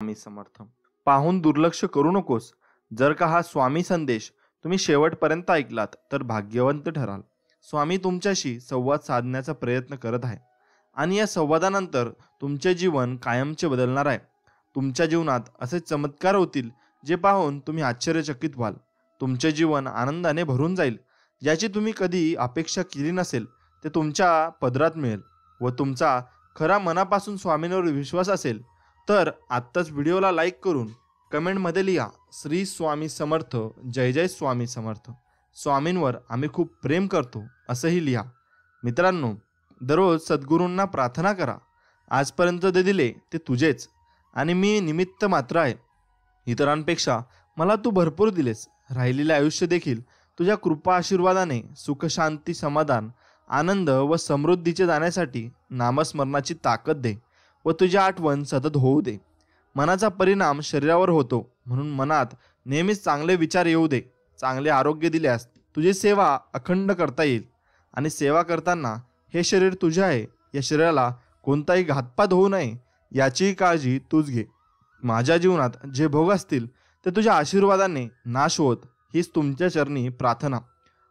स्वामी समर्थ. पाहून दुर्लक्ष करू नकोस. जर का हा स्वामी संदेश तुम्ही शेवटपर्यंत ऐकलात तर भाग्यवंत ठराल. स्वामी तुमच्याशी संवाद साधण्याचा प्रयत्न करत आहे आणि या संवादानंतर तुमचे जीवन कायमचे बदलणार आहे. तुमच्या जीवनात असे चमत्कार होतील जे पाहून तुम्ही आश्चर्यचकित व्हाल. तुमचे जीवन आनंदाने भरून जाईल. ज्याची तुम्ही कधी अपेक्षा केली नसेल ते तुमच्या पदरात मिळेल व तुमचा खरा मनापासून स्वामींवर विश्वास असेल तर आत्ताच व्हिडिओला लाईक करून कमेंटमध्ये लिहा श्री स्वामी समर्थ, जय जय स्वामी समर्थ. स्वामींवर आम्ही खूप प्रेम करतो असंही लिहा. मित्रांनो, दररोज सद्गुरूंना प्रार्थना करा. आजपर्यंत जे दिले ते तुझेच आणि मी निमित्त मात्र आहे. इतरांपेक्षा मला तू भरपूर दिलेस. राहिलेले आयुष्य देखील तुझ्या कृपा आशीर्वादाने सुख, शांती, समाधान, आनंद व समृद्धीचे जाण्यासाठी नामस्मरणाची ताकद दे व तुझी आठवण सतत होऊ दे. मनाचा परिणाम शरीरावर होतो, म्हणून मनात नेहमीच चांगले विचार येऊ दे. चांगले आरोग्य दिल्यास तुझी सेवा अखंड करता येईल आणि सेवा करताना हे शरीर तुझे आहे, या शरीराला कोणताही घातपात होऊ नये याचीही काळजी तूच घे. माझ्या जीवनात जे भोग असतील ते तुझ्या आशीर्वादाने नाश होत, हीच तुमच्या चरणी प्रार्थना.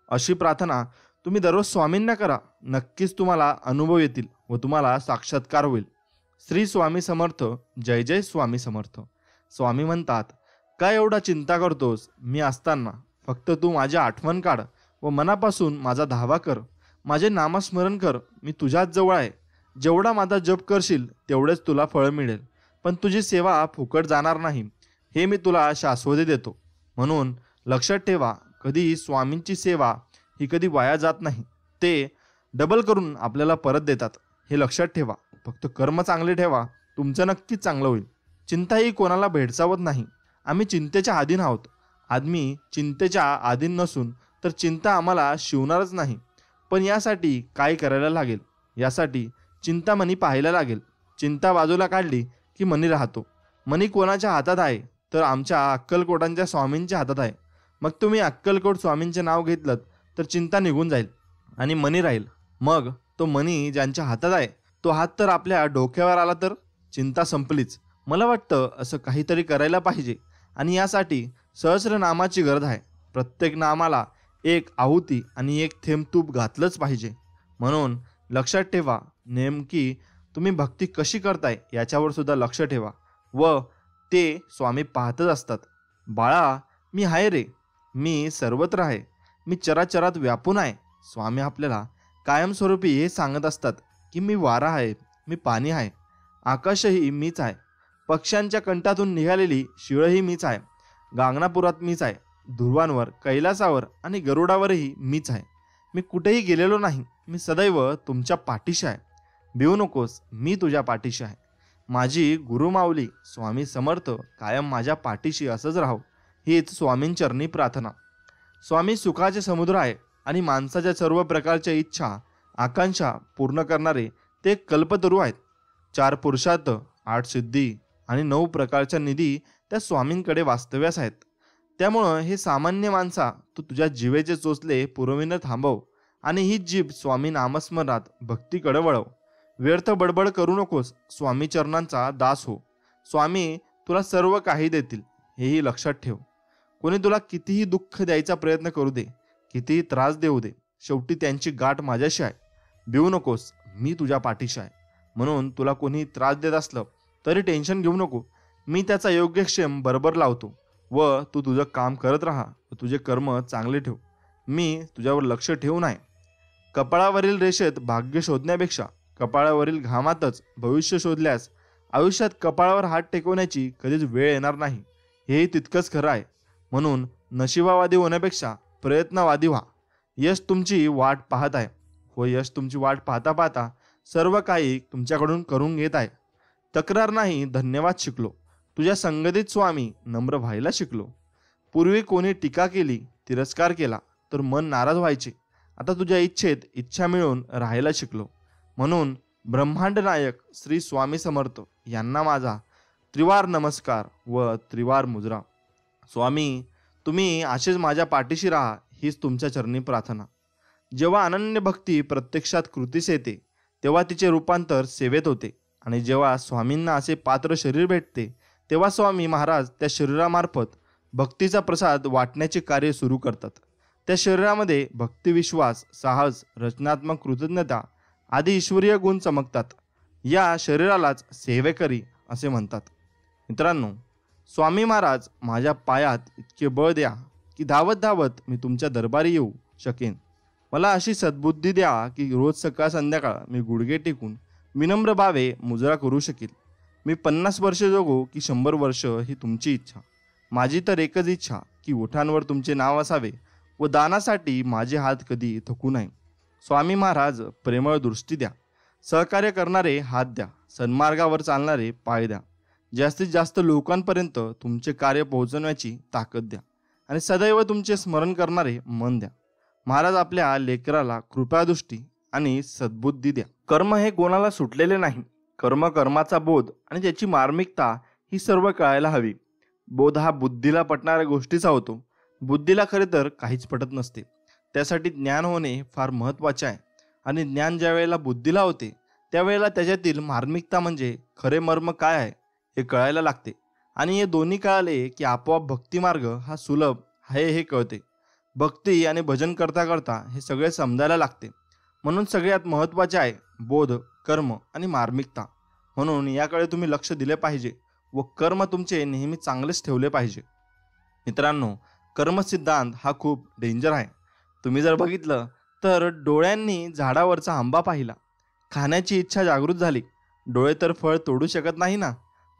अशी प्रार्थना तुम्ही दररोज स्वामींना करा. नक्कीच तुम्हाला अनुभव येतील व तुम्हाला साक्षात्कार होईल. श्री स्वामी समर्थ, जय जय स्वामी समर्थ. स्वामी म्हणतात, काय एवढा चिंता करतोस? मी असताना फक्त तू माझी आठवण काढ व मनापासून माझा धावा कर. माझे नामस्मरण कर. मी तुझ्याच जवळ आहे. जेवढा माझा जप करशील तेवढेच तुला फळ मिळेल, पण तुझी सेवा फुकट जाणार नाही हे मी तुला शाश्वती देतो. म्हणून लक्षात ठेवा, कधी स्वामींची सेवा ही कधी वाया जात नाही. ते डबल करून आपल्याला परत देतात. हे लक्षात ठेवा. फक्त कर्म चांगले ठेवा, तुमचं नक्कीच चांगलं होईल. चिंता ही कोणाला भेडसावत नाही. आम्ही चिंतेच्या अधीन आहोत. आम्ही चिंतेच्या अधीन नसून तर चिंता आम्हाला शिवणारच नाही. पण यासाठी काय करायला लागेल? यासाठी चिंतामणी पाहायला लागेल. चिंता बाजूला काढली की मनी राहतो. मनी कोणाच्या हातात आहे? तर आमच्या अक्कलकोटांच्या स्वामींच्या हातात आहे. मग तुम्ही अक्कलकोट स्वामींचे नाव घेतलं तर चिंता निघून जाईल आणि मनी राहील. मग तो मनी ज्यांच्या हातात आहे तो हात तर आपल्या डोक्यावर आला तर चिंता संपलीच. मला वाटतं असं काहीतरी करायला पाहिजे आणि यासाठी सहस्रनामाची गरज आहे. प्रत्येक नामाला एक आहुती आणि एक थेंब तूप घातलंच पाहिजे. म्हणून लक्षात ठेवा, नेमकी तुम्ही भक्ती कशी करताय याच्यावर सुद्धा लक्ष ठेवा व ते स्वामी पाहतच असतात. बाळा, मी आहे रे. मी सर्वत्र आहे. मी चराचरात व्यापून आहे. स्वामी आपल्याला कायमस्वरूपी हे सांगत असतात की मी वारा आहे, मी पाणी आहे, आकाशही मीच आहे, पक्ष्यांच्या कंठातून निघालेली शिळही मीच आहे, गांगणापुरात मीच आहे, ध्रुवांवर, कैलासावर आणि गरुडावरही मीच आहे. मी कुठेही गेलेलो नाही. मी सदैव तुमच्या पाठीशी आहे. भिवू नकोस, मी तुझ्या पाठीशी आहे. माझी गुरुमाऊली स्वामी समर्थ कायम माझ्या पाठीशी असंच राहो, हीच स्वामींचरणी प्रार्थना. स्वामी सुखाचे समुद्र आहे आणि माणसाच्या सर्व प्रकारच्या इच्छा, आकांक्षा पूर्ण करणारे ते कल्पतरू आहेत. 4 पुरुषार्थ, 8 सिद्धी आणि 9 प्रकारच्या निधी त्या स्वामींकडे वास्तव्यास आहेत. त्यामुळं हे सामान्य माणसा, तू तुझ्या जिवेचे चोचले पुरविणं थांबव आणि ही जीभ स्वामी नामस्मरणात भक्तीकडे वळव. व्यर्थ बडबड करू नकोस. स्वामी चरणांचा दास हो. स्वामी तुला सर्व काही देतील, हेही लक्षात ठेव. कोणी तुला कितीही दुःख द्यायचा प्रयत्न करू दे, कितीही त्रास देऊ दे, शेवटी त्यांची गाठ माझ्याशी आहे. भिवू नकोस, मी तुझ्या पाठीशी आहे. म्हणून तुला कोणी त्रास देत असलं तरी टेन्शन घेऊ नको. मी त्याचा योग्यक्षेम बरोबर लावतो व तू तुझं काम करत राहा व तुझे कर्म चांगले ठेव. मी तुझ्यावर लक्ष ठेवून आहे. कपाळावरील रेषेत भाग्य शोधण्यापेक्षा कपाळावरील घामातच भविष्य शोधल्यास आयुष्यात कपाळावर हात टेकवण्याची कधीच वेळ येणार नाही, हेही तितकंच खरं आहे. म्हणून नशिबावादी होण्यापेक्षा प्रयत्नवादी व्हा. यश तुमची वाट पाहत आहे व यश तुमची वाट पाहता पाहता सर्व काही तुमच्याकडून करून घेत आहे. तक्रार नाही, धन्यवाद शिकलो. तुझ्या संगतीत स्वामी नम्र व्हायला शिकलो. पूर्वी कोणी टीका केली, तिरस्कार केला तर मन नाराज व्हायचे. आता तुझ्या इच्छेत इच्छा मिळवून राहायला शिकलो. म्हणून ब्रह्मांड नायक श्री स्वामी समर्थ यांना माझा त्रिवार नमस्कार व त्रिवार मुजरा. स्वामी, तुम्ही असेच माझ्या पाठीशी राहा, हीच तुमच्या चरणी प्रार्थना. जेव्हा अनन्य भक्ती प्रत्यक्षात कृतीस येते तेव्हा तिचे रूपांतर सेवेत होते आणि जेव्हा स्वामींना असे पात्र शरीर भेटते तेव्हा स्वामी महाराज त्या शरीरामार्फत भक्तीचा प्रसाद वाटण्याचे कार्य सुरू करतात. त्या शरीरामध्ये भक्तिविश्वास, साहस, रचनात्मक कृतज्ञता आदी ईश्वरीय गुण चमकतात. या शरीरालाच सेवेकरी असे म्हणतात. मित्रांनो, स्वामी महाराज, माझ्या पायात इतके बळ द्या की धावत धावत मी तुमच्या दरबारी येऊ शकेन. मला अशी सद्बुद्धी द्या की रोज सकाळ संध्याकाळ मी गुडघे टेकून विनम्र भावे मुजरा करू शकेल. मी 50 वर्ष जगू की 100 वर्ष ही तुमची इच्छा. माझी तर एकच इच्छा की ओठांवर तुमचे नाव असावे व दानासाठी माझे हात कधी थकू नये. स्वामी महाराज, प्रेमळ दृष्टी द्या. सहकार्य करणारे हात द्या. सन्मार्गावर चालणारे पाय द्या. जास्तीत जास्त लोकांपर्यंत तुमचे कार्य पोहोचवण्याची ताकद द्या आणि सदैव तुमचे स्मरण करणारे मन द्या. महाराज, आपल्या लेकराला कृपादृष्टी आणि सद्बुद्धी द्या. कर्म हे कोणाला सुटलेले नाही. कर्माचा बोध आणि त्याची मार्मिकता ही सर्व कळायला हवी. बोध हा बुद्धीला पटणाऱ्या गोष्टीचा होतो. बुद्धीला खरे तर काहीच पटत नसते. त्यासाठी ज्ञान होणे फार महत्त्वाचे आहे आणि ज्ञान ज्या वेळेला बुद्धीला होते त्यावेळेला त्याच्यातील मार्मिकता म्हणजे खरे मर्म काय आहे हे कळायला लागते. आणि हे दोन्ही कळाले की आपोआप भक्तिमार्ग हा सुलभ आहे हे कळते. भक्ती आणि भजन करता करता हे सगळे समजायला लागते. म्हणून सगळ्यात महत्त्वाचे आहे बोध, कर्म आणि मार्मिकता. म्हणून याकडे तुम्ही लक्ष दिले पाहिजे व कर्म तुमचे नेहमी चांगलेच ठेवले पाहिजे. मित्रांनो, कर्मसिद्धांत हा खूप डेंजर आहे. तुम्ही जर बघितलं तर डोळ्यांनी झाडावरचा आंबा पाहिला, खाण्याची इच्छा जागृत झाली. डोळे तर फळ तोडू शकत नाही ना,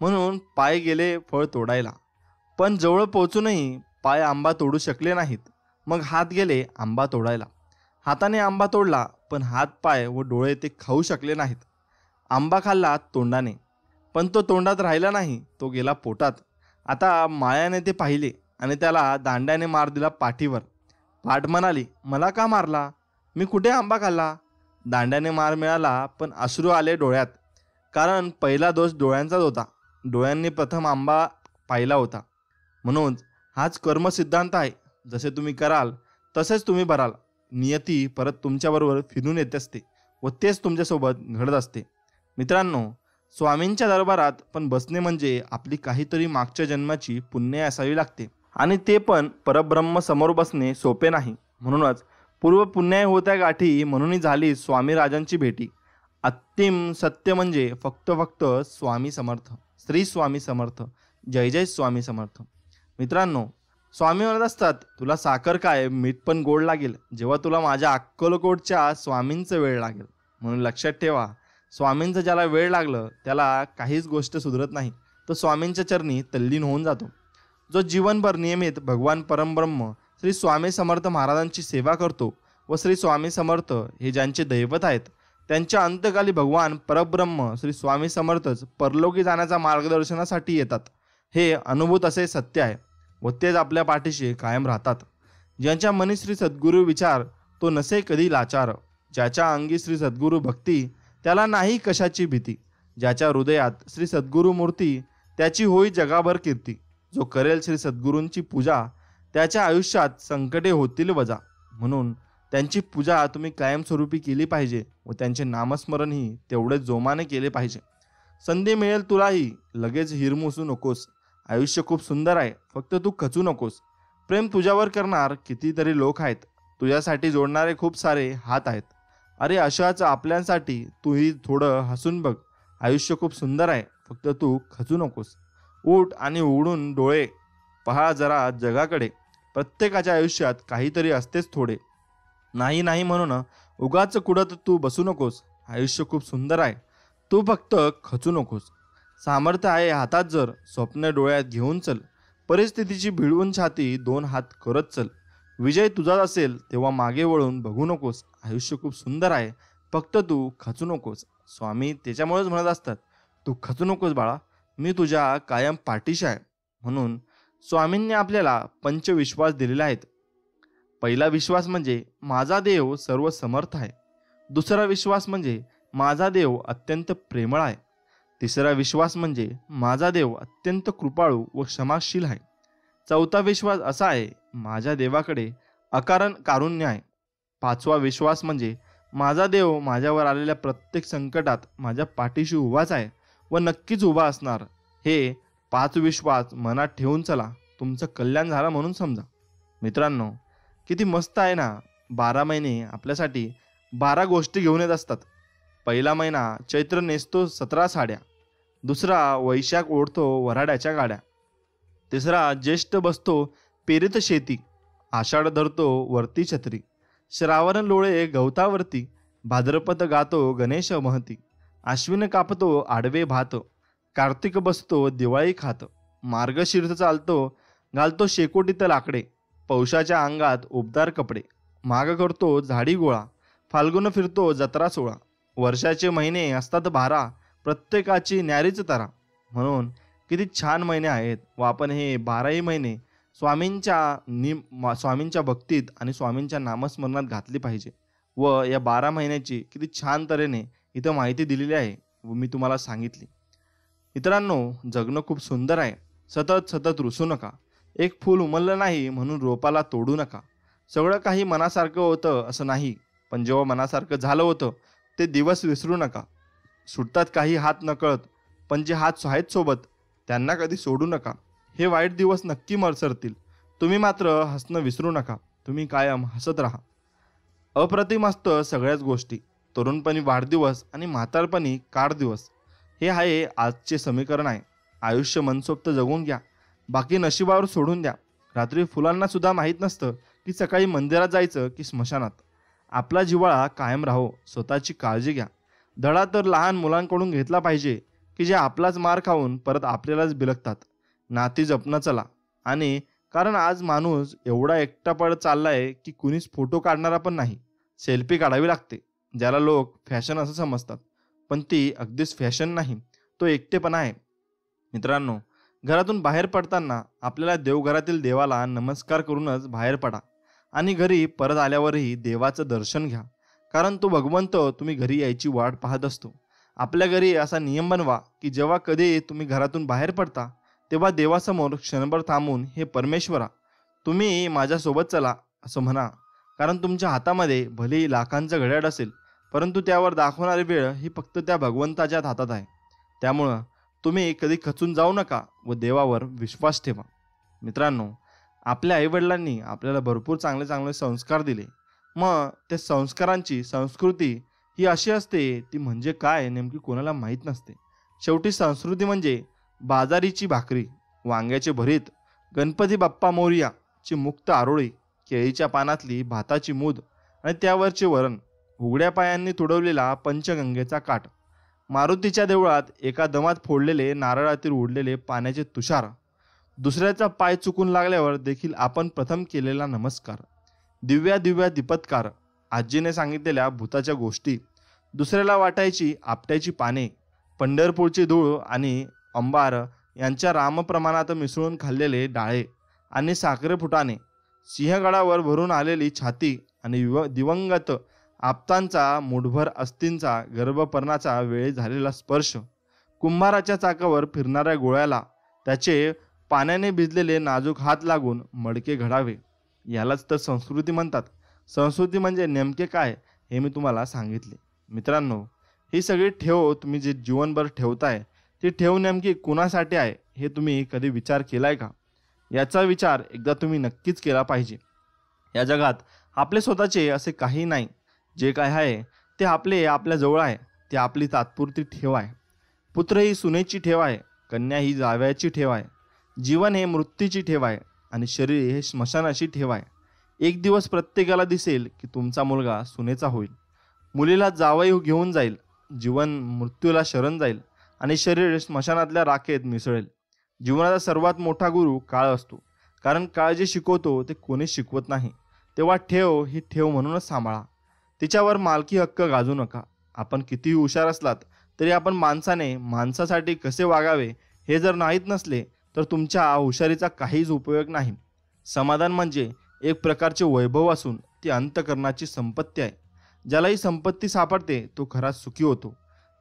म्हणून पाय गेले फळ तोडायला. पण जवळ पोहोचूनही पाय आंबा तोडू शकले नाहीत. मग हात गेले आंबा तोडायला. हाताने आंबा तोडला पण हात, पाय व डोळे ते खाऊ शकले नाहीत. आंबा खाल्ला तोंडाने, पण तो तोंडात राहिला नाही, तो गेला पोटात. आता मायाने ते पाहिले आणि त्याला दांड्याने मार दिला पाठीवर. पाठ म्हणाली, मला का मारला? मी कुठे आंबा खाल्ला? दांड्याने मार मिळाला पण अश्रू आले डोळ्यात. कारण पहिला दोष डोळ्यांचाच होता. डोळ्यांनी प्रथम आंबा पाहिला होता. म्हणून हाच कर्मसिद्धांत आहे. जसे तुम्ही कराल तसेच तुम्ही भराल. नियती परत तुमच्याबरोबर फिरून येत असते व तेच तुमच्यासोबत घडत असते. मित्रांनो, स्वामींच्या दरबारात पण बसणे म्हणजे आपली काहीतरी मागच्या जन्माची पुण्य असावी लागते आणि ते पण परब्रह्म समोर बसणे सोपे नाही. म्हणूनच पूर्व पुण्य होत्या गाठी म्हणून झाली स्वामी राजांची भेटी. अंतिम सत्य म्हणजे फक्त स्वामी समर्थ. श्री स्वामी समर्थ. जय जय स्वामी समर्थ. मित्रांनो, स्वामी म्हणत असतात, तुला साखर काय, मीठ पण गोड लागेल जेव्हा तुला माझ्या अक्कलकोटच्या स्वामींचं वेळ लागेल. म्हणून लक्षात ठेवा, स्वामींचं ज्याला वेळ लागलं त्याला काहीच गोष्ट सुधरत नाही. तो स्वामींच्या चरणी तल्लीन होऊन जातो. जो जीवनभर नियमित भगवान परमब्रह्म श्री स्वामी समर्थ महाराजांची सेवा करतो व श्री स्वामी समर्थ हे ज्यांचे दैवत आहेत, त्यांच्या अंतकाली भगवान परब्रह्म श्री स्वामी समर्थच परलोकी जाण्याचा मार्गदर्शनासाठी येतात. हे अनुभूत असे सत्य आहे व तेच आपल्या पाठीशी कायम राहतात. ज्यांच्या मनी श्री सद्गुरू विचार, तो नसे कधी लाचार. ज्याच्या अंगी श्री सद्गुरू भक्ती, त्याला नाही कशाची भीती. ज्याच्या हृदयात श्री सद्गुरू मूर्ती, त्याची होई जगाभर कीर्ती. जो करेल श्री सद्गुरूंची पूजा, त्याच्या आयुष्यात संकटे होतील वजा. म्हणून त्यांची पूजा तुम्ही कायमस्वरूपी केली पाहिजे व त्यांचे नामस्मरणही तेवढेच जोमाने केले पाहिजे. संधी मिळेल तुलाही, लगेच हिरमुसू नकोस. आयुष्य खूप सुंदर आहे, फक्त तू खचू नकोस. प्रेम तुझ्यावर करणार कितीतरी लोक आहेत. तुझ्यासाठी जोडणारे खूप सारे हात आहेत. अरे अशाच आपल्यासाठी तूही थोडं हसून बघ. आयुष्य खूप सुंदर आहे, फक्त तू खचू नकोस. उठ आणि उघडून डोळे पहा जरा जगाकडे. प्रत्येकाच्या आयुष्यात काहीतरी असतेच थोडे. नाही नाही म्हणून उगाच कुडत तू बसू नकोस. आयुष्य खूप सुंदर आहे, तू फक्त खचू नकोस. सामर्थ्य आहे हातात जर, स्वप्न डोळ्यात घेऊन चल. परिस्थितीची भिडवून छाती 2 हात करत चल. विजय तुझाच असेल तेव्हा मागे वळून बघू नकोस. आयुष्य खूप सुंदर आहे, फक्त तू खचू नकोस. स्वामी त्याच्यामुळेच म्हणत असतात, तू खचू नकोस बाळा, मी तुझ्या कायम पाठीशी आहे. म्हणून स्वामींनी आपल्याला पंचविश्वास दिलेले आहेत. पहिला विश्वास म्हणजे माझा देव सर्व समर्थ आहे. दुसरा विश्वास म्हणजे माझा देव अत्यंत प्रेमळ आहे. तिसरा विश्वास म्हणजे माझा देव अत्यंत कृपाळू व क्षमाशील आहे. चौथा विश्वास असा आहे, माझ्या देवाकडे अकारण कारुण्य आहे. पाचवा विश्वास म्हणजे माझा देव माझ्यावर आलेल्या प्रत्येक संकटात माझ्या पाठीशी उभाच आहे व नक्कीच उभा असणार. हे 5 विश्वास मनात ठेवून चला, तुमचं कल्याण झालं म्हणून समजा. मित्रांनो, किती मस्त आहे ना. 12 महिने आपल्यासाठी 12 गोष्टी घेऊन येत असतात. पहिला महिना चैत्र नेसतो 17 साड्या, दुसरा वैशाख ओढतो वऱ्हाड्याच्या गाड्या, तिसरा ज्येष्ठ बसतो पेरीत शेती, आषाढ धरतो वरती छत्री, श्रावण लोळे गवतावरती, भाद्रपद गातो गणेश महती, आश्विन कापतो आडवे भात, कार्तिक बसतो दिवाळी खात, मार्गशीर्ष चालतो घालतो शेकोटीत लाकडे, पौषाच्या अंगात उबदार कपडे, माग करतो झाडी गोळा, फाल्गुन फिरतो जत्रा सोळा, वर्षाचे महिने असतात 12, प्रत्येकाची न्यारीच तरा. म्हणून किती छान महिने आहेत व आपण हे 12ही महिने स्वामींच्या भक्तीत आणि स्वामींच्या नामस्मरणात घातली पाहिजे. व या 12 महिन्याची किती छान तऱ्हेने इथं माहिती दिलेली आहे व मी तुम्हाला सांगितली. मित्रांनो, जगणं खूप सुंदर आहे. सतत सतत रुसू नका. एक फूल उमललं नाही म्हणून रोपाला तोडू नका. सगळं काही मनासारखं होतं असं नाही, पण जेव्हा मनासारखं झालं होतं ते दिवस विसरू नका. सुटतात काही हात नकळत, पण जे हात आहेत सोबत त्यांना कधी सोडू नका. हे वाईट दिवस नक्की मरसरतील. तुम्ही मात्र हसणं विसरू नका. तुम्ही कायम हसत राहा. अप्रतिम असतं सगळ्याच गोष्टी. तरुणपणी वाढदिवस आणि म्हातारपणी कार दिवस. हे आहे आजचे समीकरण आहे. आयुष्य मनसोक्त जगून घ्या, बाकी नशिबावर सोडून द्या. रात्री फुलांना सुद्धा माहीत नसतं की सकाळी मंदिरात जायचं की स्मशानात. आपला जिव्हाळा कायम राहो. स्वतःची काळजी घ्या. धडा तर लहान मुलांकडून घेतला पाहिजे की जे आपलाच मार खाऊन परत आपल्यालाच बिलगतात. नाती जपणं चला. आणि कारण आज माणूस एवढा एकटा पडत चाललाय की कुणीच फोटो काढणारा पण नाही. सेल्फी काढावी लागते, ज्याला लोक फॅशन असं समजतात, पण ती अगदीच फॅशन नाही, तो एकटेपणा आहे. मित्रांनो, घरातून बाहेर पडताना आपल्याला देवघरातील देवाला नमस्कार करूनच बाहेर पडा आणि घरी परत आल्यावरही देवाचं दर्शन घ्या. कारण तो भगवंत तुम्ही घरी यायची वाट पाहत असतो. आपल्या घरी असा नियम बनवा की जेव्हा कधी तुम्ही घरातून बाहेर पडता तेव्हा देवासमोर क्षणभर थांबून, हे परमेश्वरा, तुम्ही माझ्यासोबत चला असं म्हणा. कारण तुमच्या हातामध्ये भलेही लाखांचं घड्याळ असेल, परंतु त्यावर दाखवणारी वेळ ही फक्त त्या भगवंताच्याच हातात आहे. त्यामुळं तुम्ही कधी खचून जाऊ नका व देवावर विश्वास ठेवा. मित्रांनो, आपल्या आईवडिलांनी आपल्याला भरपूर चांगले चांगले संस्कार दिले. मग त्या संस्कारांची संस्कृती ही अशी असते, ती म्हणजे काय नेमकी कोणाला माहीत नसते. शेवटी संस्कृती म्हणजे बाजारीची भाकरी, वांग्याचे भरीत, गणपती बाप्पा मोरया ची मुक्त आरोळी, केळीच्या पानातली भाताची मूद आणि त्यावरचे वरण, उघड्या पायांनी तुडवलेला पंचगंगेचा काठ, मारुतीच्या देवळात एका दमात फोडलेले नारळातील उडलेले पाण्याचे तुषार, दुसऱ्याचा पाय चुकून लागल्यावर देखील आपण प्रथम केलेला नमस्कार, दिव्या दिव्या दीपत्कार, आजीने सांगितलेल्या भूताच्या गोष्टी, दुसऱ्याला वाटायची आपट्याची पाने, पंढरपूरची धूळ आणि अंबार यांच्या रामप्रमाणात मिसळून खाल्लेले डाळे आणि साखरे फुटाणे, सिंहगडावर भरून आलेली छाती आणि दिवंगत आप्तांचा मुठभर अस्तींचा गर्भपर्णाचा वेळी झालेला स्पर्श, कुंभाराच्या चाकावर फिरणाऱ्या गोळ्याला त्याचे पाण्याने भिजलेले नाजूक हात लागून मडके घडावे, यालाच तर संस्कृती म्हणतात. संस्कृती म्हणजे नेमके काय हे मी तुम्हाला सांगितले. मित्रांनो, ही सगळी ठेव तुम्ही जे जीवनभर ठेवताय, ती ठेव नेमकी कुणासाठी आहे हे तुम्ही कधी विचार केलाय का? याचा विचार एकदा तुम्ही नक्कीच केला पाहिजे. या जगात आपले स्वतःचे असे काही नाही. जे काय आहे ते आपल्या जवळ आहे. ते आपली तात्पुरती ठेव आहे. पुत्र ही सुनेची ठेव आहे, कन्या ही जावयाची ठेव आहे, जीवन हे मृत्यूची ठेव आहे आणि शरीर हे स्मशानाची ठेव आहे. एक दिवस प्रत्येकाला दिसेल की तुमचा मुलगा सुनेचा होईल, मुलीला जावई घेऊन जाईल, जीवन मृत्यूला शरण जाईल आणि शरीर स्मशानातल्या राखेत मिसळेल. जीवनाचा सर्वात मोठा गुरु काळ असतो, कारण काळ जे शिकवतो ते कोणीच शिकवत नाही. तेव्हा ठेव ही ठेव म्हणूनच सांभाळा. तिच्यावर मालकी हक्क गाजू नका. आपण कितीही हुशार असलात तरी आपण माणसाने माणसासाठी कसे वागावे हे जर माहीत नसले तर तुमच्या हुशारीचा काहीच उपयोग नाही. समाधान म्हणजे एक प्रकारचे वैभव असून ती अंतःकरणाची संपत्ती आहे. ज्याला ही संपत्ती सापडते तो खराच सुखी होतो.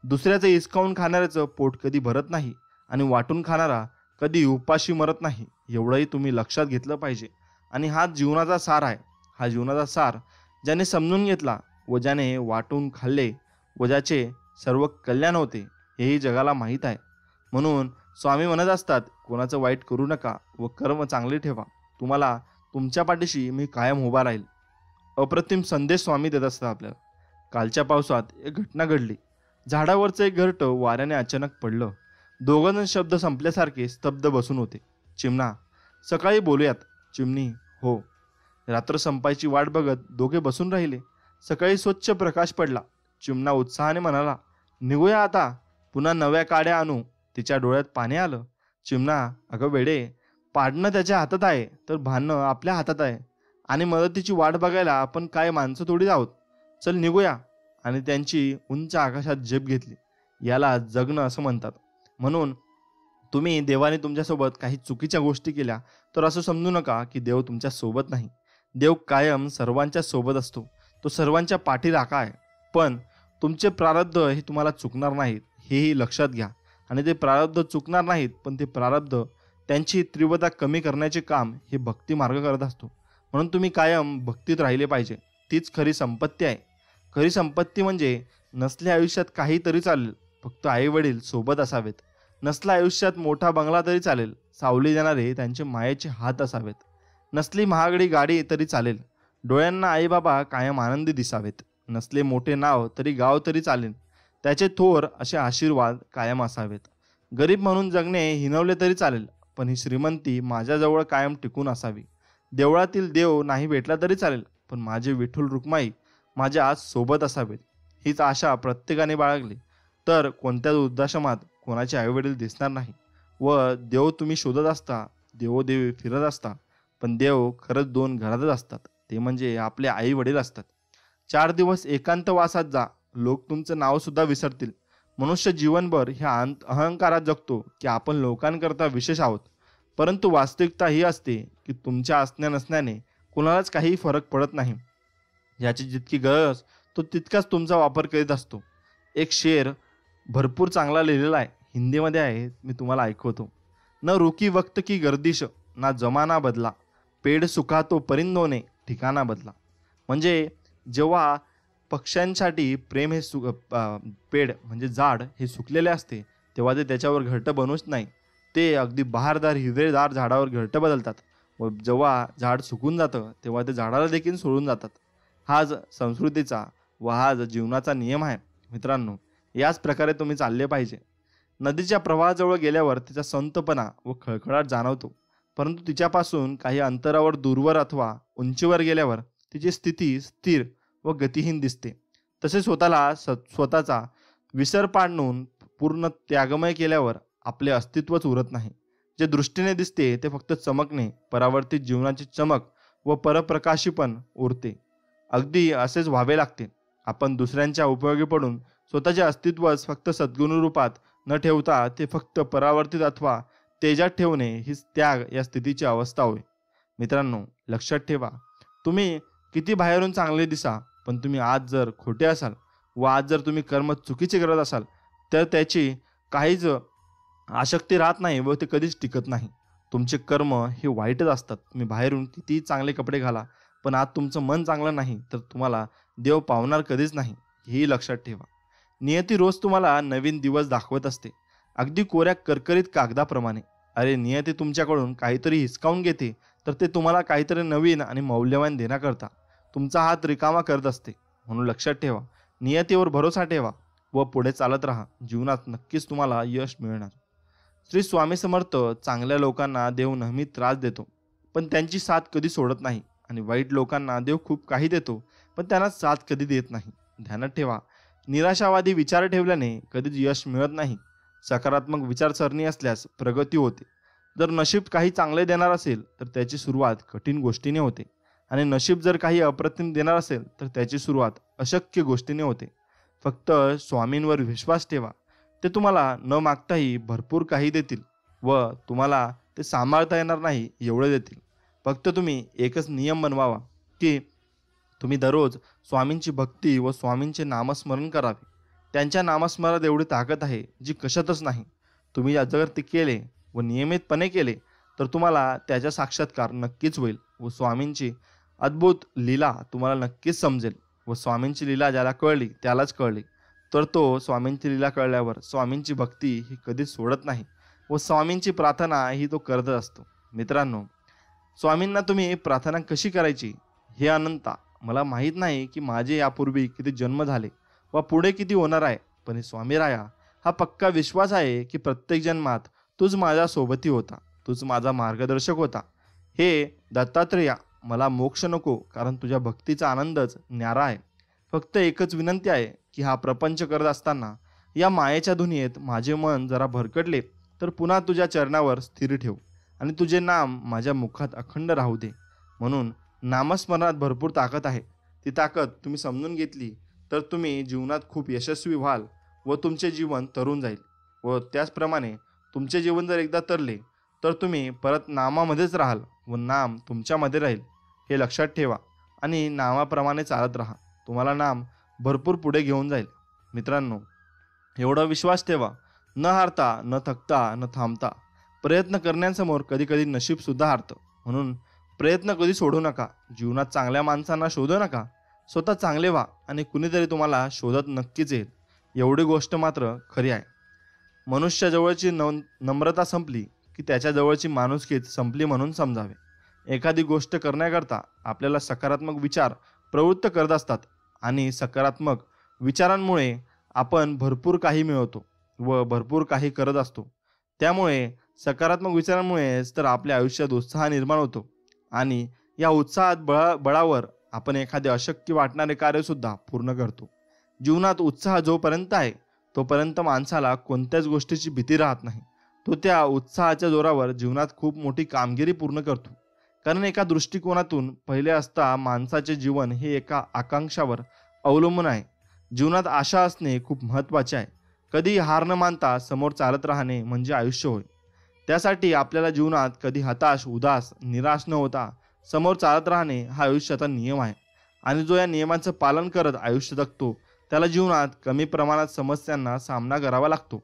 दुसऱ्याचं हिसकावून खाणाऱ्याचं पोट कधी भरत नाही आणि वाटून खाणारा कधी उपाशी मरत नाही. एवढंही तुम्ही लक्षात घेतलं पाहिजे. आणि हा जीवनाचा सार आहे. हा जीवनाचा सार ज्याने समजून घेतला व ज्याने वाटून खाल्ले व ज्याचे सर्व कल्याण होते हेही जगाला माहीत आहे. म्हणून स्वामी म्हणत असतात, कोणाचं वाईट करू नका व कर्म चांगले ठेवा, तुम्हाला तुमच्या पाठीशी मी कायम उभा राहील. अप्रतिम संदेश स्वामी देत असतात आपल्याला. कालच्या पावसात एक घटना घडली. झाडावरचं एक घरटं वाऱ्याने अचानक पडलं. दोघं शब्द संपल्यासारखे स्तब्ध बसून होते. चिमणा: सकाळी बोलूयात. चिमणी: हो. रात्र संपायची वाट बघत दोघे बसून राहिले. सकाळी स्वच्छ प्रकाश पडला. चिमणा उत्साहाने म्हणाला, निघूया आता, पुन्हा नव्या काड्या आणू. तिच्या डोळ्यात पाणी आलं. चिमणा: अगं वेडे, पाडणं त्याच्या हातात आहे तर भांडणं आपल्या हातात आहे. आणि मदतीची वाट बघायला आपण काय माणसं थोडी आहोत. चल निघूया. आणि त्यांची उंच आकाशात झेप घेतली. याला जगणं असं म्हणतात. म्हणून तुम्ही देवाने तुमच्यासोबत काही चुकीच्या गोष्टी केल्या तर असं समजू नका की देव तुमच्या सोबत नाही. देव कायम सर्वांच्या सोबत असतो. तो सर्वांच्या पाठीराखा आहे. पण तुमचे प्रारब्ध हे तुम्हाला चुकणार नाहीत, हेही लक्षात घ्या. आणि ते प्रारब्ध चुकणार नाहीत, पण ते प्रारब्ध त्यांची तीव्रता कमी करण्याचे काम हे भक्ती मार्ग करत असतो. म्हणून तुम्ही कायम भक्तीत राहिले पाहिजे. तीच खरी संपत्ती आहे. खरी संपत्ती म्हणजे नसल्या आयुष्यात काही तरी चालेल, फक्त आई वडील सोबत असावेत. नसला आयुष्यात मोठा बंगला तरी चालेल, सावली देणारे त्यांचे मायेचे हात असावेत. नसली महागडी गाडी तरी चालेल, डोळ्यांना आई बाबा कायम आनंदी दिसावेत. नसले मोठे नाव तरी गाव तरी चालेल, त्याचे थोर असे आशीर्वाद कायम असावेत. गरीब म्हणून जगणे हिनवले तरी चालेल, पण ही श्रीमंती माझ्याजवळ कायम टिकून असावी. देवळातील देव नाही भेटला तरी चालेल, पण माझे विठ्ठल रुक्माई माझ्या आज सोबत असावेत. हीच आशा प्रत्येकाने बाळगली तर कोणत्याच वृद्धाश्रमात कोणाचे आईवडील दिसणार नाही. व देव तुम्ही शोधत असता, देवोदेवी फिरत असता, पण देव खरंच दोन घरातच असतात. ते म्हणजे आपले आई वडील असतात. 4 दिवस एकांतवासात जा, लोक तुमचं नाव सुद्धा विसरतील. मनुष्य जीवनभर ह्या अहंकारात जगतो की आपण लोकांकरता विशेष आहोत. परंतु वास्तविकता ही असते की तुमच्या असण्या नसण्याने कोणालाच काही फरक पडत नाही. याची जितकी गरज तो तितकाच तुमचा वापर करीत असतो. एक शेर भरपूर चांगला लिहिलेला आहे, हिंदीमध्ये आहे, मी तुम्हाला ऐकवतो. न रुकी वक्त की गर्दिश, ना जमाना बदला, पेड सुखा तो परिंदोने ठिकाणा बदला. म्हणजे जेव्हा पक्ष्यांसाठी प्रेम हे पेड म्हणजे झाड हे सुकलेले असते, तेव्हा ते त्याच्यावर घरटं बनवूच नाही. ते अगदी बहारदार हिरवेदार झाडावर घरटं बदलतात. व जेव्हा झाड सुकून जातं तेव्हा ते झाडाला देखील सोडून जातात. हाच संस्कृतीचा व हाच जीवनाचा नियम आहे. मित्रांनो, याच प्रकारे तुम्ही चालले पाहिजे. नदीच्या प्रवाहाजवळ गेल्यावर तिचा संतपणा व खळखळाट जाणवतो, परंतु तिच्यापासून काही अंतरावर दूरवर अथवा उंचीवर गेल्यावर तिची स्थिती स्थिर व गतिहीन दिसते. तसे स्वतःचा विसर पाडून पूर्ण त्यागमय केल्यावर आपले अस्तित्वच उरत नाही. जे दृष्टीने दिसते ते फक्त चमकणे, परावर्तित जीवनाची चमक व परप्रकाशीपण उरते. अगदी असेच व्हावे लागते. आपण दुसऱ्यांच्या उपयोगी पडून स्वतःचे अस्तित्वच फक्त सद्गुणरूपात न ठेवता ते फक्त परावर्तित अथवा तेजात ठेवणे हीच त्याग या स्थितीची अवस्था होय. मित्रांनो, लक्षात ठेवा, तुम्ही किती बाहेरून चांगले दिसा, पण तुम्ही आज जर खोटे असाल व आज जर तुम्ही कर्म चुकीचे करत असाल तर त्याची काहीच आसक्ती राहत नाही व ते कधीच टिकत नाही. तुमचे कर्म हे वाईटच असतात. तुम्ही बाहेरून कितीही चांगले कपडे घाला, पण आज तुमचं मन चांगलं नाही तर तुम्हाला देव पावणार कधीच नाही, हेही लक्षात ठेवा. नियती रोज तुम्हाला नवीन दिवस दाखवत असते, अगदी कोऱ्या करकरीत कागदाप्रमाणे. अरे, नियती तुमच्याकडून काहीतरी हिसकावून घेते तर ते तुम्हाला काहीतरी नवीन आणि मौल्यवान देण्याकरता तुमचा हात रिकामा करत असते. म्हणून लक्षात ठेवा, नियतीवर भरोसा ठेवा व पुढे चालत राहा. जीवनात नक्कीच तुम्हाला यश मिळणार. श्री स्वामी समर्थ: चांगल्या लोकांना देव नेहमी त्रास देतो, पण त्यांची साथ कधी सोडत नाही. आणि वाईट लोकांना देव खूप काही देतो, पण त्यांना साथ कधी देत नाही. ध्यानात ठेवा, निराशावादी विचार ठेवल्याने कधीच यश मिळत नाही. सकारात्मक विचारसरणी असल्यास प्रगती होते. जर नशीब काही चांगले देणार असेल तर त्याची सुरुवात कठीण गोष्टीने होते, आणि नशीब जर काही अप्रतिम देणार असेल तर त्याची सुरुवात अशक्य गोष्टीने होते. फक्त स्वामींवर विश्वास ठेवा. ते तुम्हाला न मागताही भरपूर काही देतील व तुम्हाला ते सांभाळता येणार नाही एवढे देतील. फक्त तुम्ही एकच नियम बनवावा की तुम्ही दररोज स्वामींची भक्ती व स्वामींचे नामस्मरण करावे. त्यांच्या नामस्मरणात एवढी ताकद आहे जी कशातच नाही. तुम्ही जर ते केले व नियमितपणे केले तर तुम्हाला त्याचा साक्षात्कार नक्कीच होईल व स्वामींची अद्भुत लीला तुम्हाला नक्कीच समजेल. व स्वामींची लीला ज्याला कळली त्यालाच कळली, तर तो स्वामींची लीला कळल्यावर स्वामींची भक्ती ही कधीच सोडत नाही. व स्वामींची प्रार्थना ही तो करत असतो. मित्रांनो, स्वामींना तुम्ही प्रार्थना कशी करायची हे अनंता मला माहीत नाही की माझे यापूर्वी किती जन्म झाले व पुढे किती होणार आहे, पण स्वामी राया हा पक्का विश्वास आहे की प्रत्येक जन्मात तूच माझ्या सोबती होता, तूच माझा मार्गदर्शक होता. हे दत्तात्रेया, मला मोक्ष नको, कारण तुझ्या भक्तीचा आनंदच न्यारा आहे. फक्त एकच विनंती आहे की हा प्रपंच करत असताना या मायेच्या दुनियेत माझे मन जरा भरकटले तर पुन्हा तुझ्या चरणावर स्थिर ठेव आणि तुझे नाम माझ्या मुखात अखंड राहू दे. म्हणून नामस्मरणात भरपूर ताकद आहे. ती ताकद तुम्ही समजून घेतली तर तुम्ही जीवनात खूप यशस्वी व्हाल व तुमचे जीवन तरून जाईल. व त्याचप्रमाणे तुमचे जीवन जर एकदा तरले तर तुम्ही परत नामामध्येच राहाल व नाम तुमच्यामध्ये राहील. हे लक्षात ठेवा आणि नामाप्रमाणे चालत राहा. तुम्हाला नाम भरपूर पुढे घेऊन जाईल. मित्रांनो, एवढा विश्वास ठेवा, न हारता, न थकता, न थांबता. प्रयत्न करण्यासमोर कधी कधी नशीब सुद्धा हारतं. म्हणून प्रयत्न कधी सोडू नका. जीवनात चांगल्या माणसांना शोधू नका, स्वतः चांगले व्हा आणि कुणीतरी तुम्हाला शोधत नक्कीच येईल. एवढी गोष्ट मात्र खरी आहे. मनुष्याजवळची नम्रता संपली की त्याच्याजवळची माणुसकीच संपली म्हणून समजावे. एखादी गोष्ट करण्याकरता आपल्याला सकारात्मक विचार प्रवृत्त करत असतात आणि सकारात्मक विचारांमुळे आपण भरपूर काही मिळवतो व भरपूर काही करत असतो. त्यामुळे सकारात्मक विचारांमुळेच तर आपल्या आयुष्यात उत्साह निर्माण होतो आणि या उत्साहात बळावर आपण एखादे अशक्य वाटणारे कार्यसुद्धा पूर्ण करतो. जीवनात उत्साह जोपर्यंत आहे तोपर्यंत माणसाला कोणत्याच गोष्टीची भीती राहत नाही. तो त्या उत्साहाच्या जोरावर जीवनात खूप मोठी कामगिरी पूर्ण करतो. कारण एका दृष्टिकोनातून पहिले असता माणसाचे जीवन हे एका आकांक्षावर अवलंबून आहे. जीवनात आशा असणे खूप महत्त्वाचे आहे. कधी हार न मानता समोर चालत राहणे म्हणजे आयुष्य होय. त्यासाठी आपल्याला जीवनात कधी हताश, उदास, निराश न होता समोर चालत राहणे हा आयुष्याचा नियम आहे. आणि जो या नियमांचं पालन करत आयुष्य जगतो त्याला जीवनात कमी प्रमाणात समस्यांना सामना करावा लागतो.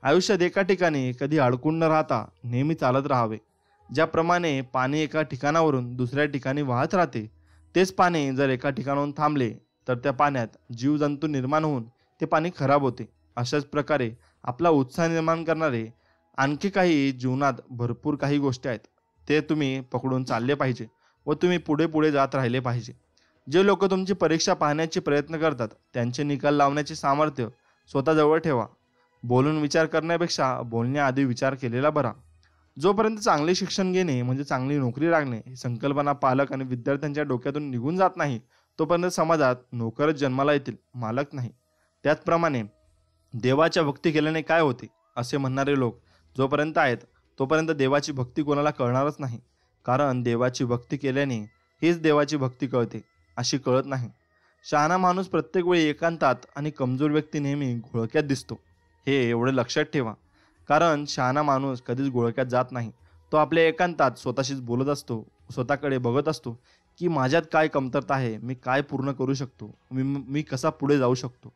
आयुष्यात एका ठिकाणी कधी अडकून न राहता नेहमी चालत राहावे. ज्याप्रमाणे पाणी एका ठिकाणावरून दुसऱ्या ठिकाणी वाहत राहते, तेच पाणी जर एका ठिकाणाहून थांबले तर त्या पाण्यात जीवजंतू निर्माण होऊन ते पाणी खराब होते. अशाच प्रकारे आपला उत्साह निर्माण करणारे आणखी काही जीवनात भरपूर काही गोष्टी आहेत. ते तुम्ही पकडून चालले पाहिजे व तुम्ही पुढे पुढे जात राहिले पाहिजे. जे लोक तुमची परीक्षा पाहण्याचे प्रयत्न करतात त्यांचे निकाल लावण्याचे सामर्थ्य स्वतःजवळ ठेवा. बोलून विचार करण्यापेक्षा बोलण्याआधी विचार केलेला बरा. जोपर्यंत चांगले शिक्षण घेणे म्हणजे चांगली नोकरी लागणे ही संकल्पना पालक आणि विद्यार्थ्यांच्या डोक्यातून निघून जात नाही तोपर्यंत समाजात नोकरच जन्माला येतील, मालक नाही. त्याचप्रमाणे देवाच्या भक्ती केल्याने काय होते असे म्हणणारे लोक जोपर्यंत आहेत तोपर्यंत देवाची भक्ती कोणाला कळणारच नाही. कारण देवाची भक्ती केल्याने हीच देवाची भक्ती कळते अशी कळत नाही. शहाणा माणूस प्रत्येक वेळी एकांतात आणि कमजोर व्यक्ती नेहमी घोळक्यात दिसतो. हे एवढे लक्षात ठेवा. कारण शहाणा माणूस कधीच घोळक्यात जात नाही. तो आपल्या एकांतात स्वतःशीच बोलत असतो, स्वतःकडे बघत असतो की माझ्यात काय कमतरता आहे, मी काय पूर्ण करू शकतो, मी कसा पुढे जाऊ शकतो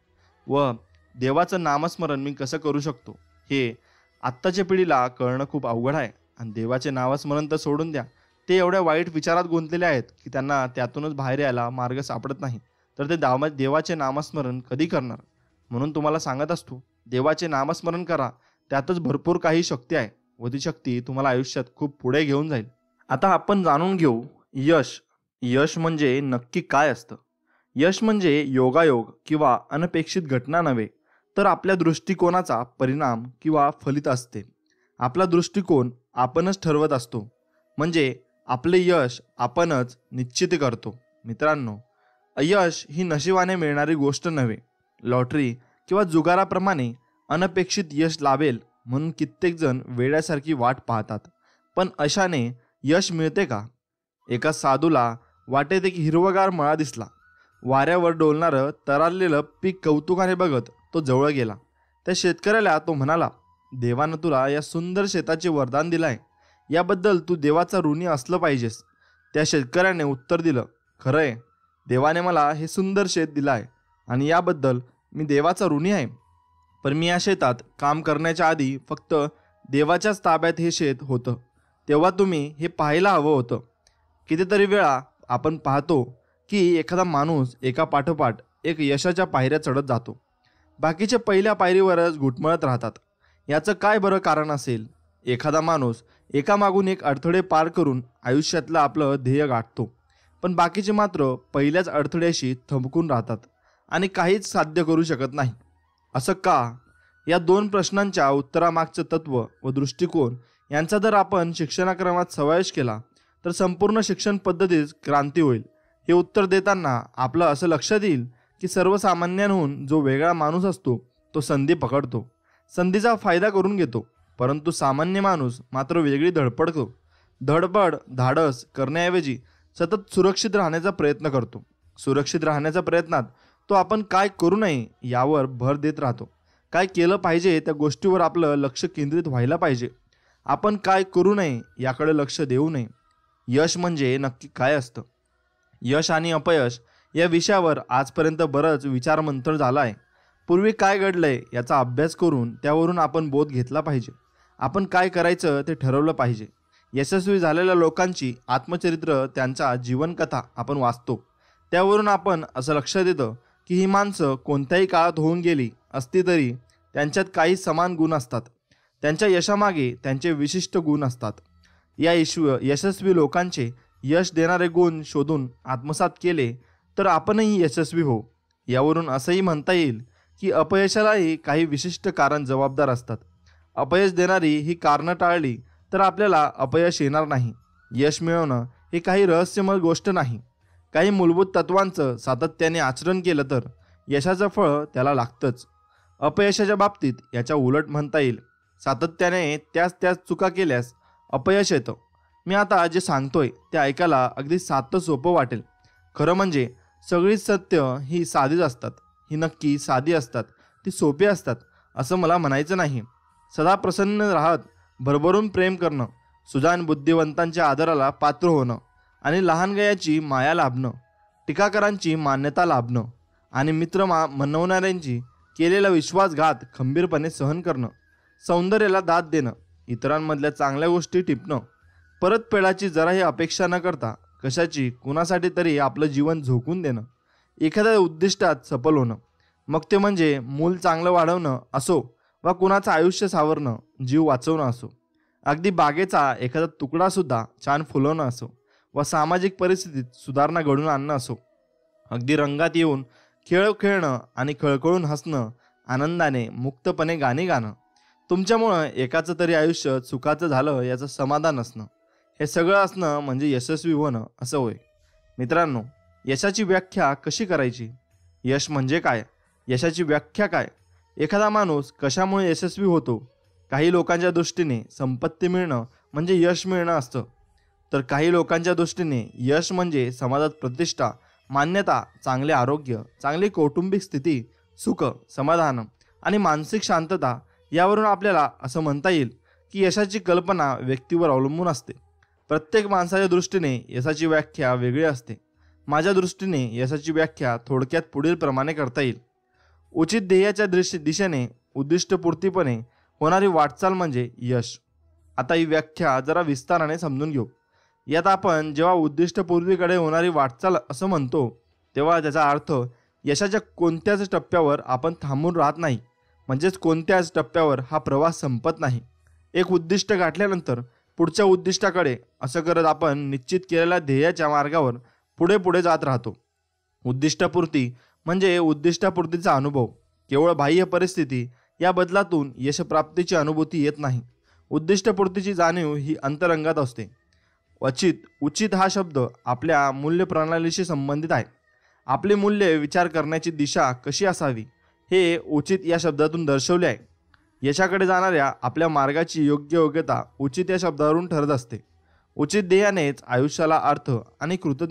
व देवाचं नामस्मरण मी कसं करू शकतो. हे आत्ताच्या पिढीला कळणं खूप अवघड आहे. आणि देवाचे नामस्मरण तर सोडून द्या, ते एवढ्या वाईट विचारात गुंतलेले आहेत की त्यांना त्यातूनच बाहेर यायला मार्ग सापडत नाही. तर ते देवाचे नामस्मरण कधी करणार. म्हणून तुम्हाला सांगत असतो, देवाचे नामस्मरण करा, त्यातच भरपूर काही शक्ती आहे व ती शक्ती तुम्हाला आयुष्यात खूप पुढे घेऊन जाईल. आता आपण जाणून घेऊ यश. यश म्हणजे नक्की काय असतं. यश म्हणजे योगायोग किंवा अनपेक्षित घटना नव्हे, तर आपल्या दृष्टिकोनाचा परिणाम किंवा फलित असते. आपला दृष्टिकोन आपणच ठरवत असतो, म्हणजे आपले यश आपणच निश्चित करतो. मित्रांनो, यश ही नशिबाने मिळणारी गोष्ट नव्हे. लॉटरी किंवा जुगाराप्रमाणे अनपेक्षित यश लाभेल म्हणून कित्येक जण वेड्यासारखी वाट पाहतात. पण अशाने यश मिळते का? एका साधूला वाटेत एक हिरवगार मळा दिसला. वाऱ्यावर डोलणारं तरारलेलं पीक कौतुकाने बघत तो जवळ गेला. त्या शेतकऱ्याला तो म्हणाला, देवानं तुला या सुंदर शेताचे वरदान दिलं आहे, याबद्दल तू देवाचा ऋणी असलं पाहिजेस. त्या शेतकऱ्याने उत्तर दिलं, खरंय, देवाने मला हे सुंदर शेत दिलं आहे आणि याबद्दल मी देवाचा ऋणी आहे. पण मी या शेतात काम करण्याच्या आधी फक्त देवाच्याच ताब्यात हे शेत होतं, तेव्हा तुम्ही हे पाहायला हवं होतं. कितीतरी वेळा आपण पाहतो की एखादा माणूस एका पाठोपाठ एक यशाच्या पायऱ्या चढत जातो. बाकीचे पहिल्या पायरीवरच घुटमळत राहतात. याचं काय बरं कारण असेल? एखादा माणूस एकामागून एक अडथळे पार करून आयुष्यातलं आपलं ध्येय गाठतो, पण बाकीचे मात्र पहिल्याच अडथळ्याशी थंबकून राहतात आणि काहीच साध्य करू शकत नाही. असं का? या दोन प्रश्नांच्या उत्तरामागचं तत्व व दृष्टिकोन यांचा जर आपण शिक्षणाक्रमात समावेश केला तर संपूर्ण शिक्षण पद्धतीत क्रांती होईल. हे उत्तर देताना आपलं असं लक्षात येईल की सर्वसामान्यांहून जो वेगळा माणूस असतो तो संधी पकडतो, संधीचा फायदा करून घेतो, परंतु सामान्य माणूस मात्र वेगळी धडपड धाडस करण्याऐवजी सतत सुरक्षित राहण्याचा प्रयत्न करतो. सुरक्षित राहण्याच्या प्रयत्नात तो आपण काय करू नये यावर भर देत राहतो. काय केलं पाहिजे त्या गोष्टीवर आपलं लक्ष केंद्रित व्हायला पाहिजे. आपण काय करू नये याकडे लक्ष देऊ नये. यश म्हणजे नक्की काय असतं? यश आणि अपयश या विषयावर आजपर्यंत बरंच विचारमंथन झालं आहे. पूर्वी काय घडलंय याचा अभ्यास करून त्यावरून आपण बोध घेतला पाहिजे. आपण काय करायचं ते ठरवलं पाहिजे. यशस्वी झालेल्या लोकांची आत्मचरित्र, त्यांच्या जीवनकथा आपण वाचतो. त्यावरून आपण असं लक्षात येतं की ही माणसं कोणत्याही काळात होऊन गेली असती तरी त्यांच्यात काही समान गुण असतात. त्यांच्या यशामागे त्यांचे विशिष्ट गुण असतात. या यशस्वी लोकांचे यश देणारे गुण शोधून आत्मसात केले तर आपणही यशस्वी होऊ. यावरून असंही म्हणता येईल की अपयशालाही काही विशिष्ट कारण जबाबदार असतात. अपयश देणारी ही कारणं टाळली तर आपल्याला अपयश येणार नाही. यश मिळवणं ही काही रहस्यमय गोष्ट नाही. काही मूलभूत तत्वांचं सातत्याने आचरण केलं तर यशाचं फळ त्याला लागतंच. अपयशाच्या बाबतीत याच्या उलट म्हणता येईल. सातत्याने त्याच चुका केल्यास अपयश येतं. मी आता जे सांगतोय ते ऐकायला अगदी साधं सोपं वाटेल. खरं म्हणजे सगळी सत्य ही साधीच असतात. ही नक्की साधी असतात, ती सोपी असतात असं मला म्हणायचं नाही. सदा प्रसन्न राहत भरभरून प्रेम करणं, सुजाण बुद्धिवंतांच्या आदराला पात्र होणं आणि लहानगयाची माया लाभणं, टीकाकारांची मान्यता लाभणं आणि मित्र म्हणवणाऱ्यांची केलेला विश्वासघात खंबीरपणे सहन करणं, सौंदर्याला दाद देणं, इतरांमधल्या चांगल्या गोष्टी टिपणं, परतफेडाची जराही अपेक्षा न करता कशाची कुणासाठी तरी आपलं जीवन झोकून देणं, एखाद्या उद्दिष्टात सफल होणं, मग ते म्हणजे मूल चांगलं वाढवणं असो वा कुणाचं आयुष्य सावरणं, जीव वाचवणं असो, अगदी बागेचा एखादा तुकडासुद्धा छान फुलवणं असो व सामाजिक परिस्थितीत सुधारणा घडवून आणणं असो, अगदी रंगात येऊन खेळ खेळणं आणि खळखळून हसणं, आनंदाने मुक्तपणे गाणी गाणं, तुमच्यामुळं एकाचं तरी आयुष्य सुखाचं झालं याचं समाधान असणं, हे सगळं असणं म्हणजे यशस्वी होणं असं होय. मित्रांनो, यशाची व्याख्या कशी करायची? यश म्हणजे काय? यशाची व्याख्या काय? एखादा माणूस कशामुळे यशस्वी होतो? काही लोकांच्या दृष्टीने संपत्ती मिळणं म्हणजे यश मिळणं असतं, तर काही लोकांच्या दृष्टीने यश म्हणजे समाजात प्रतिष्ठा, मान्यता, चांगले आरोग्य, चांगली कौटुंबिक स्थिती, सुख, समाधान आणि मानसिक शांतता. यावरून आपल्याला असं म्हणता येईल की यशाची कल्पना व्यक्तीवर अवलंबून असते. प्रत्येक माणसाच्या दृष्टीने यशाची व्याख्या वेगळी असते. माझ्या दृष्टीने यशाची व्याख्या थोडक्यात पुढील प्रमाणे करता येईल. उचित ध्येयाच्या दिशेने उद्दिष्टपूर्तीपणे होणारी वाटचाल म्हणजे यश. आता ही व्याख्या जरा विस्ताराने समजून घेऊ. यात आपण जेव्हा उद्दिष्टपूर्तीकडे होणारी वाटचाल असं म्हणतो तेव्हा त्याचा अर्थ यशाच्या कोणत्याच टप्प्यावर आपण थांबून राहत नाही, म्हणजेच कोणत्याच टप्प्यावर हा प्रवास संपत नाही. एक उद्दिष्ट गाठल्यानंतर पुढच्या उद्दिष्टाकडे असं करत आपण निश्चित केलेल्या ध्येयाच्या मार्गावर पुढे पुढे जात राहतो. उद्दिष्टपूर्ती म्हणजे उद्दिष्टपूर्तीचा अनुभव. केवळ बाह्य परिस्थिती या बदलातून यशप्राप्तीची अनुभूती येत नाही. उद्दिष्टपूर्तीची जाणीव ही अंतरंगात असते. उचित हा शब्द आपल्या मूल्य प्रणालीशी संबंधित आहे. आपली मूल्य, विचार करण्याची दिशा कशी असावी हे उचित या शब्दातून दर्शवले आहे. यशाकडे जाणाऱ्या आपल्या मार्गाची योग्यता उचित या शब्दावरून ठरत असते. उचित ध्येयानेच आयुष्याला अर्थ आणि कृत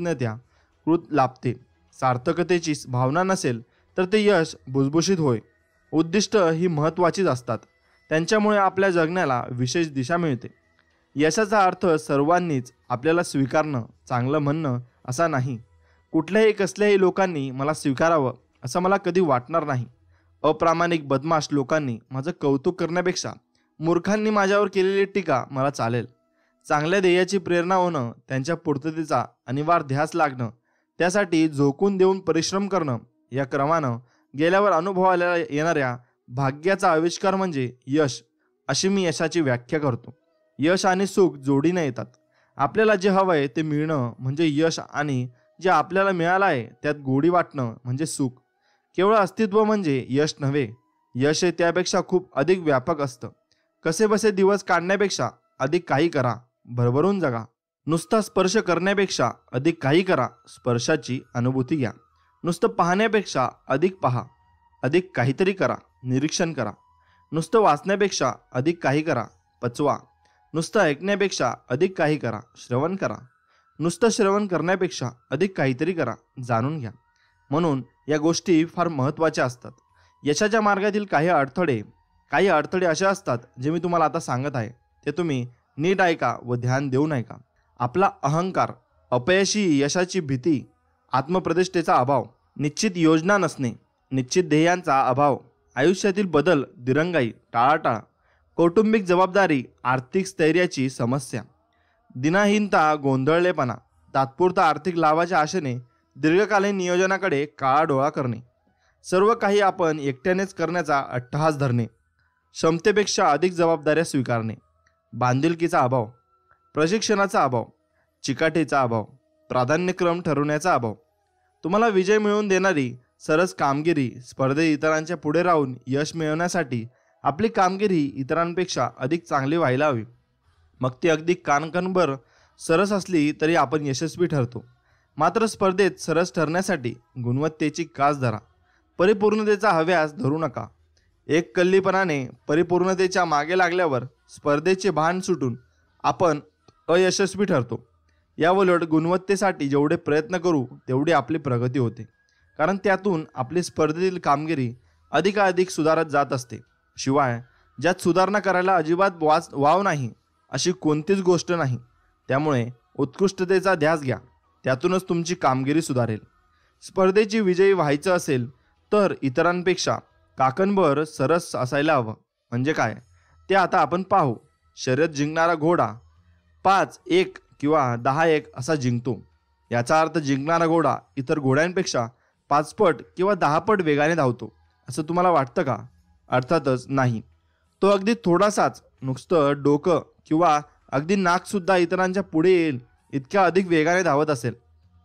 लाभते. सार्थकतेची भावना नसेल तर ते यश भुसभुशीत होय. उद्दिष्ट ही महत्त्वाचीच असतात. त्यांच्यामुळे आपल्या जगण्याला विशेष दिशा मिळते. यशाचा अर्थ सर्वांनीच आपल्याला स्वीकारणं, चांगलं म्हणणं असा नाही. कसल्याही लोकांनी मला स्वीकारावं असं मला कधी वाटणार नाही. अप्रामाणिक बदमाश लोकांनी माझं कौतुक करण्यापेक्षा मूर्खांनी माझ्यावर केलेली टीका मला चालेल. चांगल्या ध्येयाची प्रेरणा होणं, त्यांच्या पूर्ततेचा अनिवार्य ध्यास लागणं, त्यासाठी झोकून देऊन परिश्रम करणं, या क्रमानं गेल्यावर अनुभवाला येणाऱ्या भाग्याचा आविष्कार म्हणजे यश, अशी मी यशाची व्याख्या करतो. यश आणि सुख जोडीने येतात. आपल्याला जे हवंय ते मिळणं म्हणजे यश आणि जे आपल्याला मिळालं आहे त्यात गोडी वाटणं म्हणजे सुख. केवळ अस्तित्व म्हणजे यश नव्हे. यश हे त्यापेक्षा खूप अधिक व्यापक असतं. कसेबसे दिवस काढण्यापेक्षा अधिक काही करा, भरभरून जगा. नुसता स्पर्श करण्यापेक्षा अधिक काही करा, स्पर्शाची अनुभूती घ्या. नुसतं पाहण्यापेक्षा अधिक पहा, अधिक काहीतरी करा, निरीक्षण करा. नुसतं वाचण्यापेक्षा अधिक काही करा, पचवा. नुसतं ऐकण्यापेक्षा अधिक काही करा, श्रवण करा. नुसतं श्रवण करण्यापेक्षा अधिक काहीतरी करा, जाणून घ्या. म्हणून या गोष्टी फार महत्त्वाच्या असतात. यशाच्या मार्गातील काही अडथळे असे असतात जे मी तुम्हाला आता सांगत आहे ते तुम्ही नीट ऐका व ध्यान देऊन ऐका. आपला अहंकार, अपयशी यशाची भीती, आत्मप्रतिष्ठेचा अभाव, निश्चित योजना नसणे, निश्चित ध्येयांचा अभाव, आयुष्यातील बदल, दिरंगाई, टाळाटाळ, कौटुंबिक जबाबदारी, आर्थिक स्थैर्याची समस्या, दिनाहीनता, गोंधळलेपणा, तात्पुरता आर्थिक लाभाच्या आशेने दीर्घकालीन नियोजनाकडे काळा डोळा करणे, सर्व काही आपण एकट्यानेच करण्याचा अट्टहास धरणे, क्षमतेपेक्षा अधिक जबाबदाऱ्या स्वीकारणे, बांधिलकीचा अभाव, प्रशिक्षणाचा अभाव, चिकाटीचा अभाव, प्राधान्यक्रम ठरवण्याचा अभाव, तुम्हाला विजय मिळवून देणारी सरस कामगिरी, स्पर्धेत इतरांच्या पुढे राहून यश मिळवण्यासाठी आपली कामगिरी इतरांपेक्षा अधिक चांगली व्हायला हवी. मग ती अगदी कानकनभर सरस असली तरी आपण यशस्वी ठरतो. मात्र स्पर्धेत सरस ठरण्यासाठी गुणवत्तेची कास धरा, परिपूर्णतेचा हव्यास धरू नका. एक कल्लीपणाने परिपूर्णतेच्या मागे लागल्यावर स्पर्धेचे भान सुटून आपण अयशस्वी ठरतो. याउलट गुणवत्तेसाठी जेवढे प्रयत्न करू तेवढी आपली प्रगती होते, कारण त्यातून आपली स्पर्धेतील कामगिरी अधिकाधिक सुधारत जात असते. शिवाय ज्यात सुधारणा करायला अजिबात वाव नाही अशी कोणतीच गोष्ट नाही. त्यामुळे उत्कृष्टतेचा ध्यास घ्या, त्यातूनच तुमची कामगिरी सुधारेल. स्पर्धेची विजयी व्हायचं असेल तर इतरांपेक्षा काकणभर सरस असायला हवं. म्हणजे काय ते आता आपण पाहू. शर्यत जिंकणारा घोडा 5-1 किंवा 10-1 असा जिंकतो. याचा अर्थ जिंकणारा घोडा इतर घोड्यांपेक्षा 5 पट किंवा 10 पट वेगाने धावतो असं तुम्हाला वाटतं का? अर्थातच नाही. तो अगदी थोडासाच, नुसतं डोकं किंवा अगदी नाकसुद्धा इतरांच्या पुढे येईल इतक्या अधिक वेगाने धावत असेल,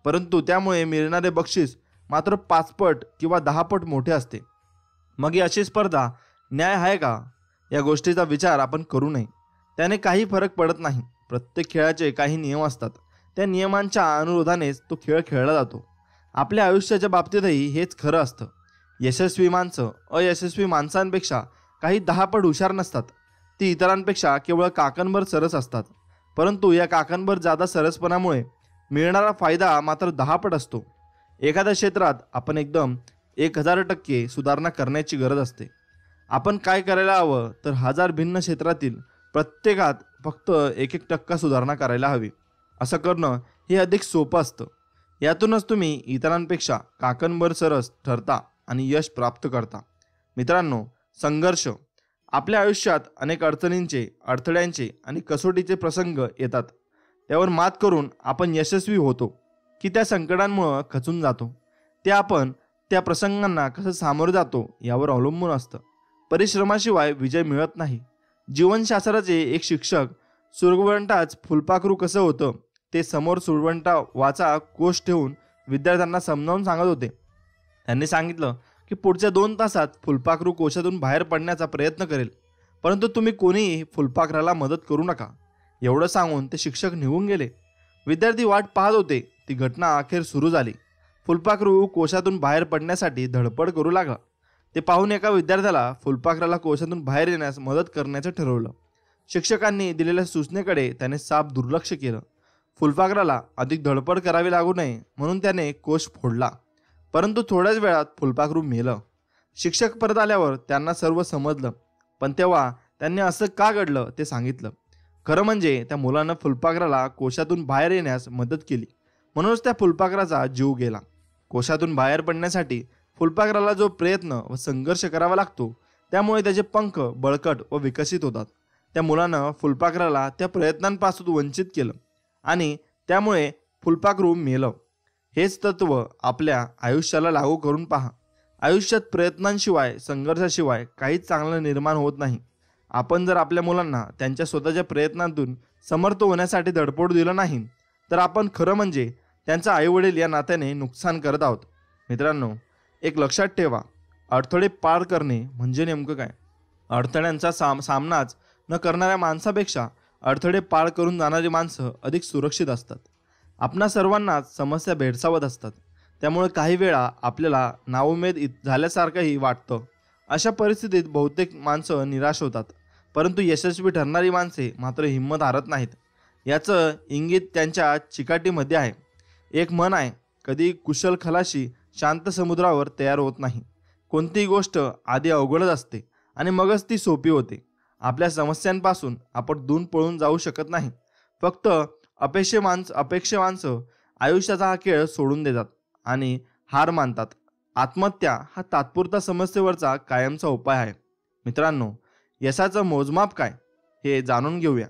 परंतु त्यामुळे मिळणारे बक्षीस मात्र 5 पट किंवा 10 पट मोठे असते. मग ही अशी स्पर्धा न्याय आहे का? या गोष्टीचा विचार आपण करू नये. त्याने काही फरक पडत नाही. प्रत्येक खेळाचे काही नियम असतात. त्या नियमांच्या अनुरोधानेच तो खेळ खेळला जातो. आपल्या आयुष्याच्या बाबतीतही हेच खरं असतं. यशस्वी माणसं अयशस्वी माणसांपेक्षा काही 10 पट हुशार नसतात. ती इतरांपेक्षा केवळ काकणभर सरस असतात, परंतु या काकणभर जादा सरसपणामुळे मिळणारा फायदा मात्र 10 पट असतो. एखाद्या क्षेत्रात आपण एकदम 1000% सुधारणा करण्याची गरज असते. आपण काय करायला हवं तर 1000 भिन्न क्षेत्रातील प्रत्येकात फक्त 1% सुधारणा करायला हवी. असं करणं हे अधिक सोपं असतं. यातूनच तुम्ही इतरांपेक्षा काकणभर सरस ठरता आणि यश प्राप्त करता. मित्रांनो, संघर्ष आपल्या आयुष्यात अनेक अडचणींचे, अडथळ्यांचे आणि कसोटीचे प्रसंग येतात. त्यावर मात करून आपण यशस्वी होतो की त्या संकटांमुळे खचून जातो, ते आपण त्या प्रसंगांना कसं सामोरं जातो यावर अवलंबून असतं. परिश्रमाशिवाय विजय मिळत नाही. जीवनशास्त्राचे एक शिक्षक सुरवंटाच फुलपाखरू कसं होतं ते समोर सुरवंटावाचा कोश ठेवून विद्यार्थ्यांना समजावून सांगत होते. त्यांनी सांगितलं की पुढच्या 2 तासात फुलपाखरू कोशातून बाहेर पडण्याचा प्रयत्न करेल, परंतु तुम्ही कोणीही फुलपाखराला मदत करू नका. एवढं सांगून ते शिक्षक निघून गेले. विद्यार्थी वाट पाहत होते. ती घटना अखेर सुरू झाली. फुलपाखरू कोशातून बाहेर पडण्यासाठी धडपड करू लागला. ते पाहून एका विद्यार्थ्याला फुलपाखराला कोशातून बाहेर येण्यास मदत करण्याचं ठरवलं. शिक्षकांनी दिलेल्या सूचनेकडे त्याने साफ दुर्लक्ष केलं. फुलपाखराला अधिक धडपड करावी लागू नये म्हणून त्याने कोश फोडला, परंतु थोड्याच वेळात फुलपाखरू मेलं. शिक्षक परत आल्यावर त्यांना सर्व समजलं, पण तेव्हा त्यांनी असं का घडलं ते सांगितलं. खरं म्हणजे त्या मुलानं फुलपाखराला कोशातून बाहेर येण्यास मदत केली, म्हणूनच त्या फुलपाखराचा जीव गेला. कोशातून बाहेर पडण्यासाठी फुलपाखराला जो प्रयत्न व संघर्ष करावा लागतो त्यामुळे त्याचे पंख बळकट व विकसित होतात. त्या मुलानं फुलपाखराला त्या प्रयत्नांपासून वंचित केलं आणि त्यामुळे फुलपाखरू मेलं. हेच तत्व आपल्या आयुष्याला लागू करून पहा. आयुष्यात प्रयत्नांशिवाय, संघर्षाशिवाय काहीच चांगलं निर्माण होत नाही. आपण जर आपल्या मुलांना त्यांच्या स्वतःच्या प्रयत्नांतून समर्थ होण्यासाठी धडपड दिलं नाही तर आपण खरं म्हणजे त्यांचा आईवडील या नात्याने नुकसान करत आहोत. मित्रांनो, एक लक्षात ठेवा, अडथळे पार करणे म्हणजे नेमकं काय? अडथळ्यांचा सामनाच न करणाऱ्या माणसापेक्षा अडथळे पार करून जाणारी माणसं अधिक सुरक्षित असतात. आपणा सर्वांनाच समस्या भेडसावत असतात. त्यामुळे काही वेळा आपल्याला नाउमेद झाल्यासारखंही वाटतं. अशा परिस्थितीत बहुतेक माणसं निराश होतात, परंतु यशस्वी ठरणारी माणसे मात्र हिंमत हारत नाहीत. याचं इंगित त्यांच्या चिकाटीमध्ये आहे. एक म्हण आहे, कधी कुशल खलाशी शांत समुद्रावर तयार होत नाही. कोणतीही गोष्ट आधी अवघडच असते आणि मगच ती सोपी होते. आपल्या समस्यांपासून आपण दूर पळून जाऊ शकत नाही. फक्त अपेक्षे माणसं आयुष्याचा हा खेळ सोडून देतात आणि हार मानतात. आत्महत्या हा तात्पुरता समस्येवरचा कायमचा उपाय आहे. मित्रांनो, यशाचं मोजमाप काय हे जाणून घेऊया.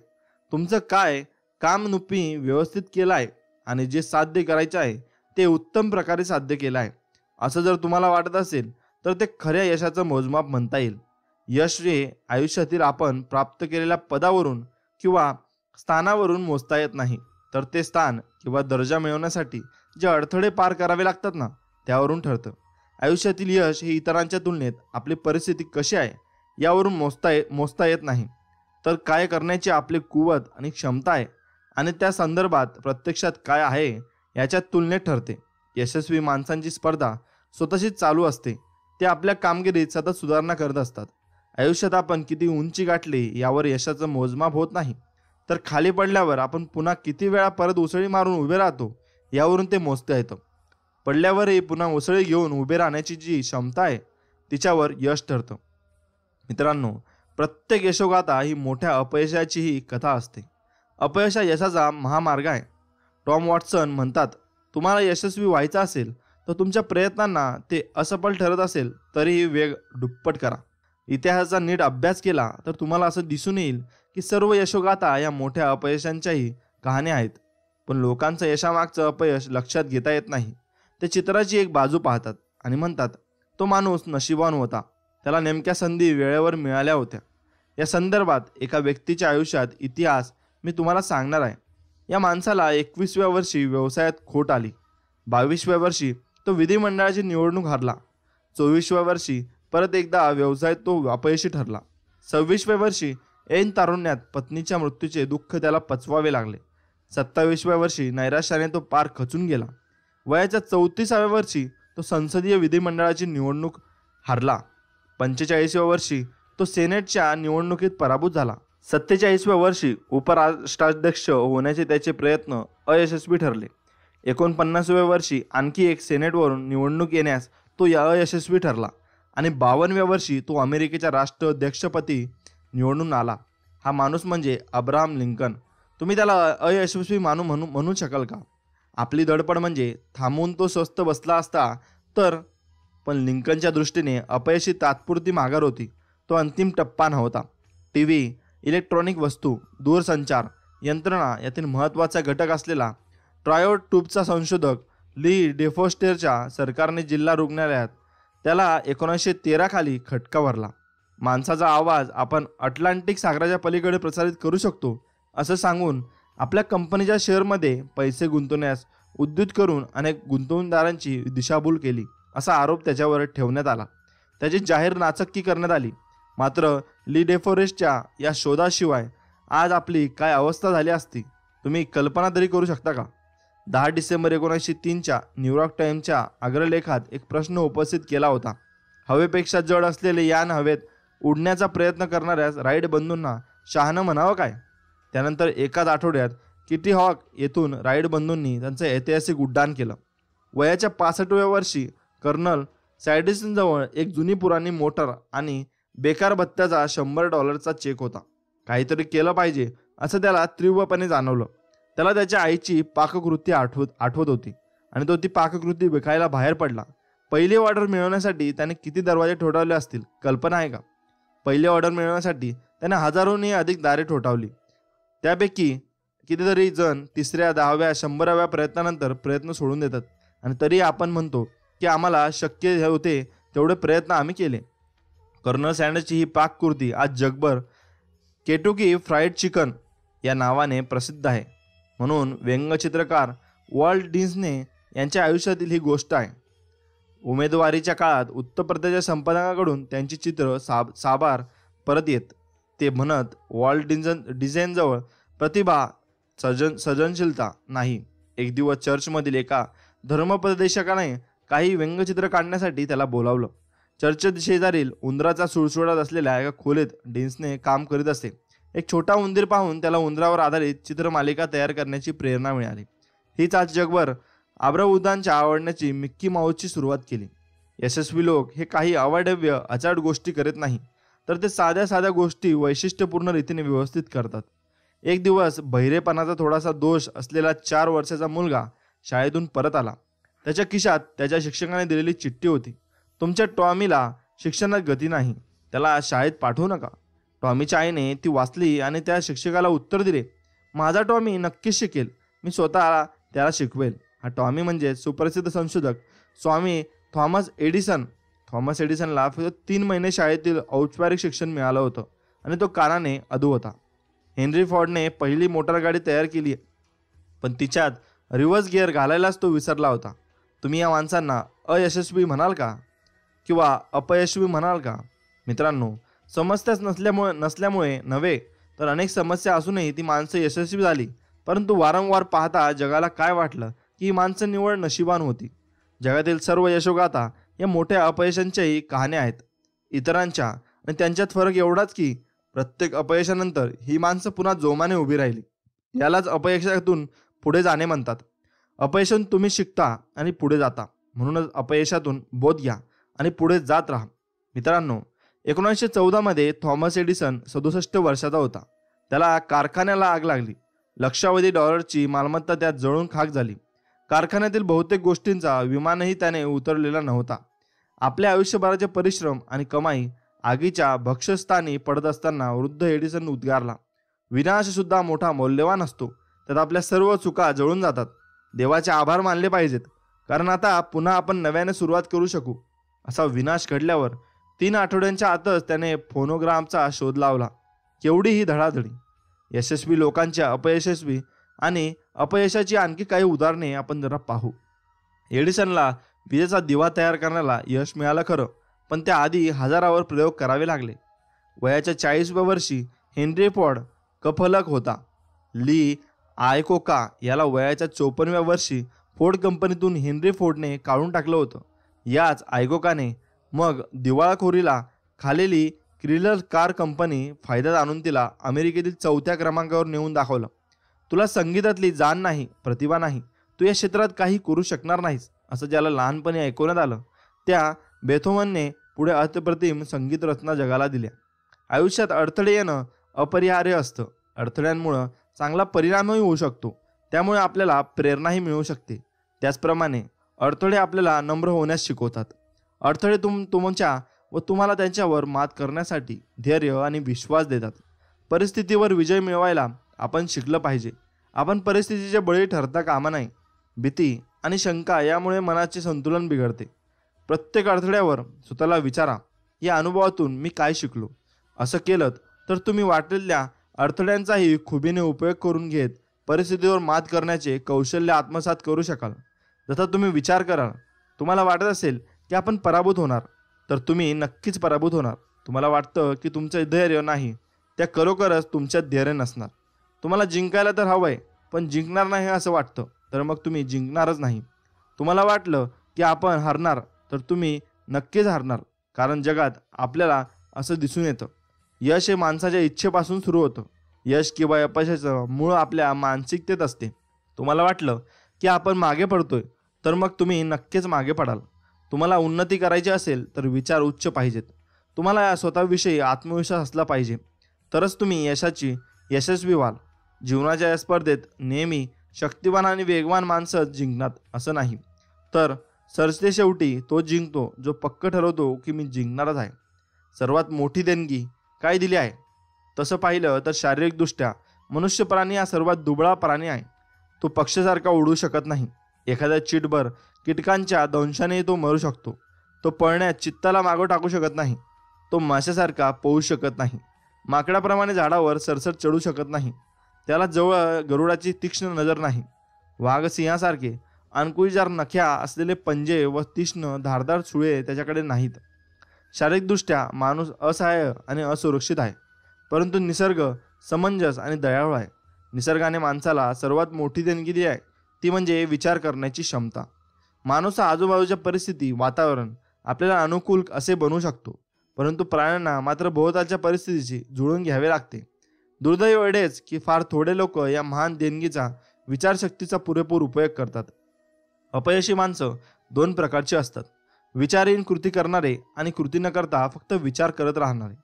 तुमचं काय काम तुम्ही व्यवस्थित केलं आहे आणि जे साध्य करायचे आहे ते उत्तम प्रकारे साध्य केलं आहे, असं जर तुम्हाला वाटत असेल तर ते खऱ्या यशाचं मोजमाप म्हणता येईल. यश हे आयुष्यातील आपण प्राप्त केलेल्या पदावरून किंवा स्थानावरून मोजता येत नाही, तर ते स्थान किंवा दर्जा मिळवण्यासाठी जे अडथळे पार करावे लागतात ना, त्यावरून ठरतं. आयुष्यातील यश हे इतरांच्या तुलनेत आपली परिस्थिती कशी आहे यावरून मोजता येत नाही, तर काय करण्याची आपली कुवत आणि क्षमता आहे आणि त्या संदर्भात प्रत्यक्षात काय आहे याच्या तुलनेत ठरते. यशस्वी माणसांची स्पर्धा स्वतःशीच चालू असते. ते आपल्या कामगिरीत सतत सुधारणा करत असतात. आयुष्यात आपण किती उंची गाठली यावर यशाचं मोजमाप होत नाही, तर खाली पडल्यावर आपण पुन्हा किती वेळा परत उसळी मारून उभे राहतो यावरून ते मोजता येतं. पडल्यावरही पुन्हा उसळी घेऊन उभे राहण्याची जी क्षमता आहे तिच्यावर यश ठरतं. मित्रांनो, प्रत्येक यशोगाथा ही मोठ्या अपयशाचीही कथा असते. अपयश हा यशाचा महामार्ग आहे. टॉम वॉटसन म्हणतात, तुम्हाला यशस्वी व्हायचं असेल तर तुमच्या प्रयत्नांना ते असफल ठरत असेल तरीही वेग दुप्पट करा. इतिहासाचा नीट अभ्यास केला तर तुम्हाला असं दिसून येईल की सर्व यशोगाथा या मोठ्या अपयशांच्याही कहाण्या आहेत. पण लोकांचं यशामागचं अपयश लक्षात घेता येत नाही. ते चित्राची एक बाजू पाहतात आणि म्हणतात, तो माणूस नशिबान होता, त्याला नेमक्या संधी वेळेवर मिळाल्या होत्या. या संदर्भात एका व्यक्तीच्या आयुष्यात इतिहास मी तुम्हाला सांगणार आहे. या माणसाला 21व्या वर्षी व्यवसायात खोट आली. 22व्या वर्षी तो विधिमंडळाची निवडणूक हरला. 24व्या वर्षी परत एकदा व्यवसायात तो अपयशी ठरला. 26व्या वर्षी ऐन तारुण्यात पत्नीच्या मृत्यूचे दुःख त्याला पचवावे लागले. 27व्या वर्षी नैराश्याने तो पार खचून गेला. वयाच्या 34व्या वर्षी तो संसदीय विधिमंडळाची निवडणूक हरला. 45व्या वर्षी तो सेनेटच्या निवडणुकीत पराभूत झाला. 47व्या वर्षी उपराष्ट्राध्यक्ष होण्याचे त्याचे प्रयत्न अयशस्वी ठरले. 49व्या वर्षी आणखी एक सेनेटवरून निवडणूक येण्यास तो अयशस्वी ठरला आणि 52व्या वर्षी तो अमेरिकेच्या राष्ट्राध्यक्षपदी निवडून आला. हा माणूस म्हणजे अब्राहम लिंकन. तुम्ही त्याला अयशस्वी म्हणू शकाल का? आपली धडपड म्हणजे थांबून तो स्वस्थ बसला असता तर, पण लिंकनच्या दृष्टीने अपयशी तात्पुरती माघार होती. तो अंतिम टप्पा नव्हता. टीव्ही, इलेक्ट्रॉनिक वस्तू, दूरसंचार यंत्रणा यातील महत्त्वाचा घटक असलेला ट्रायोड ट्यूबचा संशोधक ली डेफोस्टेरच्या सरकारने जिल्हा रुग्णालयात त्याला 1913 खाली खटका भरला. माणसाचा आवाज आपण अटलांटिक सागराच्या पलीकडे प्रसारित करू शकतो असं सांगून आपल्या कंपनीच्या शेअरमध्ये पैसे गुंतवण्यास उद्युत करून अनेक गुंतवणूकदारांची दिशाभूल केली असा आरोप त्याच्यावर ठेवण्यात आला. त्याची जाहीर नाचक्की करण्यात आली. मात्र ली डेफोरेस्टच्या या शोधाशिवाय आज आपली काय अवस्था झाली असती तुम्ही कल्पना तरी करू शकता का? 10 डिसेंबर 1903च्या न्यूयॉर्क टाइम्सच्या अग्रलेखात एक प्रश्न उपस्थित केला होता. हवेपेक्षा जड असलेले यान हवेत उडण्याचा प्रयत्न करणाऱ्या राईट बंधूंना शहाणं म्हणावं काय? त्यानंतर एकाच आठवड्यात किटी हॉक येथून राईट बंधूंनी त्यांचं ऐतिहासिक उड्डाण केलं. वयाच्या 65व्या वर्षी कर्नल सॅडिसनजवळ एक जुनी पुराणी मोटर आणि बेकार भत्त्याचा $100चा चेक होता. काहीतरी केलं पाहिजे असं त्याला तीव्रपणे जाणवलं. त्याला त्याच्या आईची पाककृती आठवत होती आणि तो ती पाककृती विकायला बाहेर पडला. पहिली ऑर्डर मिळवण्यासाठी त्याने किती दरवाजे ठोठावले असतील कल्पना आहे का? पहिली ऑर्डर मिळवण्यासाठी त्याने हजारोंनी अधिक दारे ठोठावली. त्यापैकी कितीतरी जण 3ऱ्या, 10व्या, 100व्या प्रयत्नानंतर प्रयत्न सोडून देतात आणि तरी आपण म्हणतो की आम्हाला शक्य होते तेवढे प्रयत्न आम्ही केले. कर्नल सॅन्डर्सची ही पाककृती आज जगभर केटुकी फ्राईड चिकन या नावाने प्रसिद्ध आहे. म्हणून व्यंगचित्रकार वॉल्ट डिस्ने यांच्या आयुष्यातील ही गोष्ट आहे. उमेदवारीच्या काळात उत्तर प्रदेशच्या संपादकाकडून त्यांची चित्र साबार परत येत. ते म्हणत वॉल्ट डिझाईनजवळ प्रतिभा सर्जनशीलता नाही. एक दिवस चर्चमधील एका धर्मोपदेशकाने काही व्यंगचित्र काढण्यासाठी त्याला बोलावलं. चर्च शेजारील उंदराचा सुळसुळाट असलेल्या एका खोलीत डिन्सने काम करीत असे. एक छोटा उंदीर पाहून त्याला उंदरावर आधारित चित्रमालिका तयार करण्याची प्रेरणा मिळाली. हीच आज जगभर आब्राहुदांच्या आवडण्याची मिक्की माऊसची सुरुवात केली. यशस्वी लोक हे काही अवाढव्य अचाट गोष्टी करत नाही, तर ते साध्या साध्या गोष्टी वैशिष्ट्यपूर्ण रीतीने व्यवस्थित करतात. एक दिवस बहिरेपणाचा थोडासा दोष असलेला 4 वर्षाचा मुलगा शाळेतून परत आला. त्याच्या खिशात त्याच्या शिक्षकाने दिलेली चिठ्ठी होती. तुमच्या टॉमीला शिक्षणात गती नाही, त्याला शाळेत पाठवू नका. टॉमीच्या आईने ती वाचली आणि त्या शिक्षकाला उत्तर दिले, माझा टॉमी नक्कीच शिकेल, मी स्वतः त्याला शिकवेल. हा टॉमी म्हणजे सुप्रसिद्ध संशोधक स्वामी थॉमस एडिसन. थॉमस एडिसनला फक्त 3 महिने शाळेतील औपचारिक शिक्षण मिळालं होतं आणि तो कानाने अधू होता. हेनरी फॉर्डने पहिली मोटारगाडी तयार केली, पण तिच्यात रिव्हर्स गिअर घालायलाच तो विसरला होता. तुम्ही या माणसांना अयशस्वी म्हणाल का किंवा अपयशस्वी म्हणाल का? मित्रांनो, समस्याच नसल्यामुळे नव्हे तर अनेक समस्या असूनही ती माणसं यशस्वी झाली. परंतु वारंवार पाहता जगाला काय वाटलं की ही माणसं निव्वळ नशिबान होती. जगातील सर्व यशोगाथा या मोठ्या अपयशांच्याही कहाण्या आहेत, इतरांच्या. आणि त्यांच्यात फरक एवढाच की प्रत्येक अपयशानंतर ही माणसं पुन्हा जोमाने उभी राहिली. यालाच अपयशातून पुढे जाणे म्हणतात. अपयशातून तुम्ही शिकता आणि पुढे जाता. म्हणूनच अपयशातून बोध घ्या आणि पुढे जात राहा. मित्रांनो, 1914 मध्ये थॉमस एडिसन 67 वर्षाचा होता. त्याला कारखान्याला आग लागली. लक्षावधी डॉलरची मालमत्ता त्यात जळून खाक झाली. कारखान्यातील बहुतेक गोष्टींचा विमानही त्याने उतरलेला नव्हता. आपल्या आयुष्यभराचे परिश्रम आणि कमाई आगीच्या भक्ष्यस्थानी पडत असताना वृद्ध एडिसन उद्गारला, विनाश सुद्धा मोठा मौल्यवान असतो, त्यात आपल्या सर्व चुका जळून जातात. देवाचे आभार मानले पाहिजेत, कारण आता पुन्हा आपण नव्याने सुरुवात करू शकू. असा विनाश घडल्यावर 3 आठवड्यांच्या आतच त्याने फोनोग्रामचा शोध लावला. केवढी ही धडाधडी. यशस्वी लोकांच्या अपयशस्वी आणि अपयशाची आणखी काही उदाहरणे आपण जरा पाहू. एडिसनला विजेचा दिवा तयार करण्याला यश मिळालं खरं, पण त्याआधी हजारावर प्रयोग करावे लागले. वयाच्या 40व्या वर्षी हेनरी फॉर्ड कफलक होता. ली आयकोका याला वयाच्या 54व्या वर्षी फोर्ड कंपनीतून हेनरी फोर्डने काढून टाकलं होतं. याच आयकोकाने मग दिवाळखोरीला खालेली क्रिलर कार कंपनी फायद्यात आणून तिला अमेरिकेतील 4थ्या क्रमांकावर नेऊन दाखवलं. तुला संगीतातली जाण नाही, प्रतिभा नाही, तू या क्षेत्रात काही करू शकणार नाहीस, असं ज्याला लहानपणी ऐकवण्यात आलं, त्या बेथोवनने पुढे अप्रतिम संगीत रचना जगाला दिल्या. आयुष्यात अडथळे येणं अपरिहार्य असतं. अडथळ्यांमुळं चांगला परिणामही होऊ शकतो, त्यामुळे आपल्याला प्रेरणाही मिळू शकते. त्याचप्रमाणे अडथळे आपल्याला नम्र होण्यास शिकवतात. अडथळे तुमच्या व तुम्हाला त्यांच्यावर मात करण्यासाठी धैर्य आणि विश्वास देतात. परिस्थितीवर विजय मिळवायला आपण शिकलं पाहिजे. आपण परिस्थितीचे बळी ठरता कामा नये. भीती आणि शंका यामुळे मनाचे संतुलन बिघडते. प्रत्येक अडथळ्यावर स्वतःला विचारा, या अनुभवातून मी काय शिकलो. असं केलं तर तुम्ही वाटलेल्या अडथळ्यांचाही खुबीने उपयोग करून घेत परिस्थितीवर मात करण्याचे कौशल्य आत्मसात करू शकाल. जसा तुम्ही विचार कराल, तुम्हाला वाटत असेल की आपण पराभूत होणार, तर तुम्ही नक्कीच पराभूत होणार. तुम्हाला वाटतं की तुमचं धैर्य नाही, त्या खरोखरच तुमच्यात धैर्य नसणार. तुम्हाला जिंकायला तर हवंय, पण जिंकणार नाही असं वाटतं, तर मग तुम्ही जिंकणारच नाही. तुम्हाला वाटलं की आपण हरणार, तर तुम्ही नक्कीच हरणार. कारण जगात आपल्याला असं दिसून येतं, यश हे माणसाच्या इच्छेपासून सुरू होतं. यश किंवा अपयशाचं मूळ आपल्या मानसिकतेत असते. तुम्हाला वाटलं की आपण मागे पडतोय, तर मग तुम्ही नक्कीच मागे पडाल. तुम्हाला उन्नती करायची असेल तर विचार उच्च पाहिजेत. तुम्हाला स्वतःविषयी आत्मविश्वास असला पाहिजे, तरच तुम्ही यशस्वी व्हाल. जीवनाच्या या स्पर्धेत नेहमी शक्तिवान आणि वेगवान माणसं जिंकणार असं नाही, तर सरतेशेवटी तो जिंकतो जो पक्क ठरवतो की मी जिंकणारच आहे. सर्वात मोठी देणगी काय दिली आहे? तसं पाहिलं तर शारीरिकदृष्ट्या मनुष्य प्राणी हा सर्वात दुबळा प्राणी आहे. तो पक्षासारखा उडू शकत नाही. एखाद्या चिटभर कीटकांच्या दंशाने तो मरू शकतो. तो पळण्यात चित्ताला मागं टाकू शकत नाही. तो माशासारखा पोहू शकत नाही. माकडाप्रमाणे झाडावर सरसर चढू शकत नाही. त्याला जवळ गरुडाची तीक्ष्ण नजर नाही. वाघ सिंहासारखे अंकुशदार नख्या असलेले पंजे व तीक्ष्ण धारदार सुळे त्याच्याकडे नाहीत. शारीरिकदृष्ट्या माणूस असहाय्य आणि असुरक्षित आहे, परंतु निसर्ग समंजस आणि दयाळू आहे. निसर्गाने माणसाला सर्वात मोठी देणगी दिली आहे, ती म्हणजे विचार करण्याची क्षमता. माणूस हा आजूबाजूच्या परिस्थिती, वातावरण आपल्याला अनुकूल असे बनवू शकतो, परंतु प्राण्यांना मात्र भोवतालच्या परिस्थितीशी जुळून घ्यावे लागते. दुर्दैव एवढेच की फार थोडे लोक या महान देणगीचा, विचारशक्तीचा पुरेपूर उपयोग करतात. अपयशी माणसं दोन प्रकारची असतात: विचारहीन कृती करणारे आणि कृती न करता फक्त विचार करत राहणारे.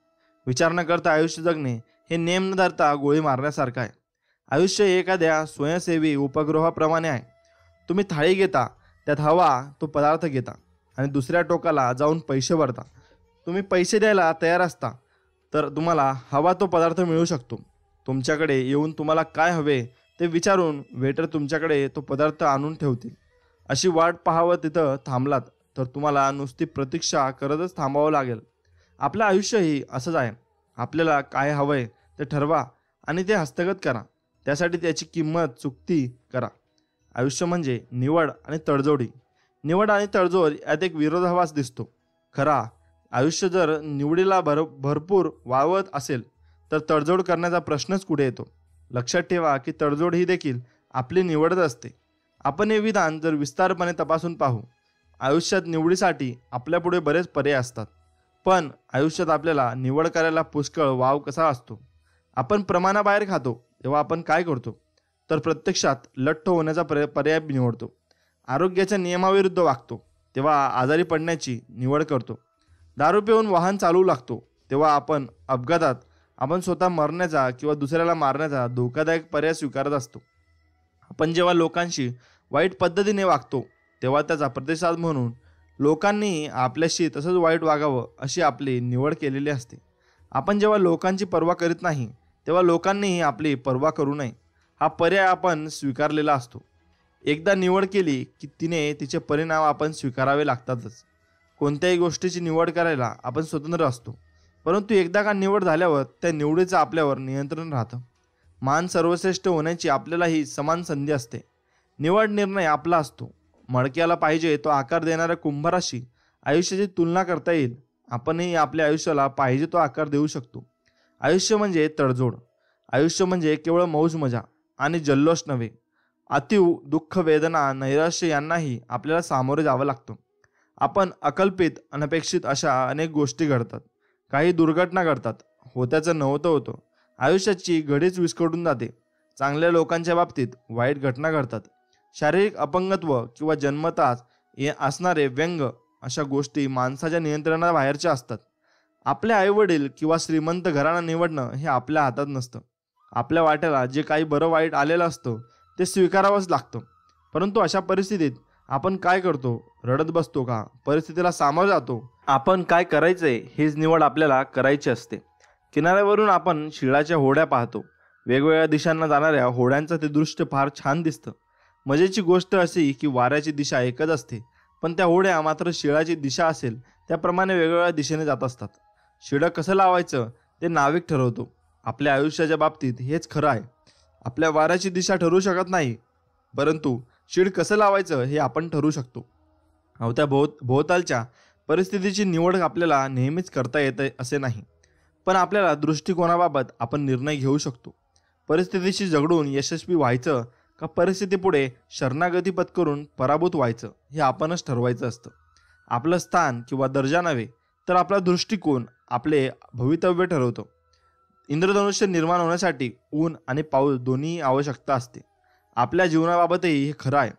विचार न करता आयुष्य जगणे हे नेम न धरता गोळी मारण्यासारखं आहे. आयुष्य एखाद्या स्वयंसेवी उपग्रहाप्रमाणे आहे. तुम्ही थाळी घेता, त्यात हवा तो पदार्थ घेता आणि दुसऱ्या टोकाला जाऊन पैसे भरता. तुम्ही पैसे द्यायला तयार असता तर तुम्हाला हवा तो पदार्थ मिळू शकतो. तुमच्याकडे येऊन तुम्हाला काय हवे ते विचारून वेटर तुमच्याकडे तो पदार्थ आणून ठेवतील. अशी वाट पाहावं तिथं थांबलात तर तुम्हाला नुसती प्रतीक्षा करतच थांबावं लागेल. आपलं आयुष्यही असंच आहे. आपल्याला काय हवंय ते ठरवा आणि ते हस्तगत करा. त्यासाठी त्याची किंमत चुकती करा. आयुष्य म्हणजे निवड आणि तडजोडी. निवड आणि तडजोड यात एक विरोधाभास दिसतो. खरा आयुष्य जर निवडीला भरपूर वावत असेल तर तडजोड करण्याचा प्रश्नच कुठे येतो. लक्षात ठेवा की तडजोड ही देखील आपली निवडच असते. आपण हे विधान जर विस्तारपणे तपासून पाहू. आयुष्यात निवडीसाठी आपल्यापुढे बरेच पर्याय असतात, पण आयुष्यात आपल्याला निवड करायला पुष्कळ वाव कसा असतो. आपण प्रमाणाबाहेर खातो तेव्हा आपण काय करतो, तर प्रत्यक्षात लठ्ठ होण्याचा पर्याय निवडतो. आरोग्याच्या नियमाविरुद्ध वागतो तेव्हा आजारी पडण्याची निवड करतो. दारू पिऊन वाहन चालवू लागतो तेव्हा आपण अपघातात आपण स्वतः मरण्याचा किंवा दुसऱ्याला मारण्याचा धोकादायक पर्याय स्वीकारत असतो. आपण जेव्हा लोकांशी वाईट पद्धतीने वागतो तेव्हा त्याचा प्रतिसाद म्हणून लोकांनी आपल्याशी तसंच वाईट वागावं अशी आपली निवड केलेली असते. आपण जेव्हा लोकांची पर्वा करीत नाही तेव्हा लोकांनीही आपली पर्वा करू नये हा पर्याय आपण स्वीकारलेला असतो. एकदा निवड केली की तिने तिचे परिणाम आपण स्वीकारावे लागतातच. कोणत्याही गोष्टीची निवड करायला आपण स्वतंत्र असतो, परंतु एकदा का निवड झाल्यावर त्या निवडीचं आपल्यावर नियंत्रण राहतं. मान सर्वश्रेष्ठ होण्याची आपल्यालाही समान संधी असते. निवड निर्णय आपला असतो. मडक्याला पाहिजे तो आकार देणाऱ्या कुंभाराशी आयुष्याची तुलना करता येईल. आपणही आपल्या आयुष्याला पाहिजे तो आकार देऊ शकतो. आयुष्य म्हणजे तडजोड. आयुष्य म्हणजे केवळ मौज मजा आणि जल्लोष नव्हे. अतीव दुःख, वेदना, नैराश्य यांनाही आपल्याला सामोरे जावं लागतं. आपण अकल्पित, अनपेक्षित अशा अनेक गोष्टी घडतात. काही दुर्घटना घडतात. होत्याचं नव्हतं होतं. आयुष्याची घडीच विस्कटून जाते. चांगल्या लोकांच्या बाबतीत वाईट घटना घडतात. शारीरिक अपंगत्व किंवा जन्मताच असणारे व्यंग अशा गोष्टी माणसाच्या नियंत्रणाबाहेरच्या असतात. आपले आईवडील किंवा श्रीमंत घराणं निवडणं हे आपल्या हातात नसतं. आपल्या वाट्याला जे काही बरं वाईट आलेलं असतं ते स्वीकारावंच लागतं. परंतु अशा परिस्थितीत आपण काय करतो? रडत बसतो का? परिस्थितीला सामोरं जातो? आपण काय करायचंय हीच निवड आपल्याला करायची असते. किनाऱ्यावरून आपण शिळाच्या होड्या पाहतो. वेगवेगळ्या दिशांना जाणाऱ्या होड्यांचं ते दृश्य फार छान दिसतं. मजेची गोष्ट अशी की वाऱ्याची दिशा एकच असते, पण त्या होड्या मात्र शिळाची दिशा असेल त्याप्रमाणे वेगवेगळ्या दिशेने जात असतात. शिळं कसं लावायचं ते नाविक ठरवतो. आपल्या आयुष्याच्या बाबतीत हेच खरं आहे. आपल्या वाऱ्याची दिशा ठरवू शकत नाही, परंतु शिड कसं लावायचं हे आपण ठरवू शकतो. अवत्या भोवतालच्या परिस्थितीची निवड आपल्याला नेहमीच करता येते असे नाही, पण आपल्याला दृष्टिकोनाबाबत आपण निर्णय घेऊ शकतो. परिस्थितीशी झगडून यशस्वी व्हायचं का परिस्थितीपुढे शरणागती पत्करून पराभूत व्हायचं हे आपणच ठरवायचं असतं. आपलं स्थान किंवा दर्जा नव्हे तर आपला दृष्टिकोन आपले भवितव्य ठरवतो. इंद्रधनुष्य निर्माण होण्यासाठी ऊन आणि पाऊस दोन्ही आवश्यकता असते. आपल्या जीवनाबाबतही हे खरं आहे.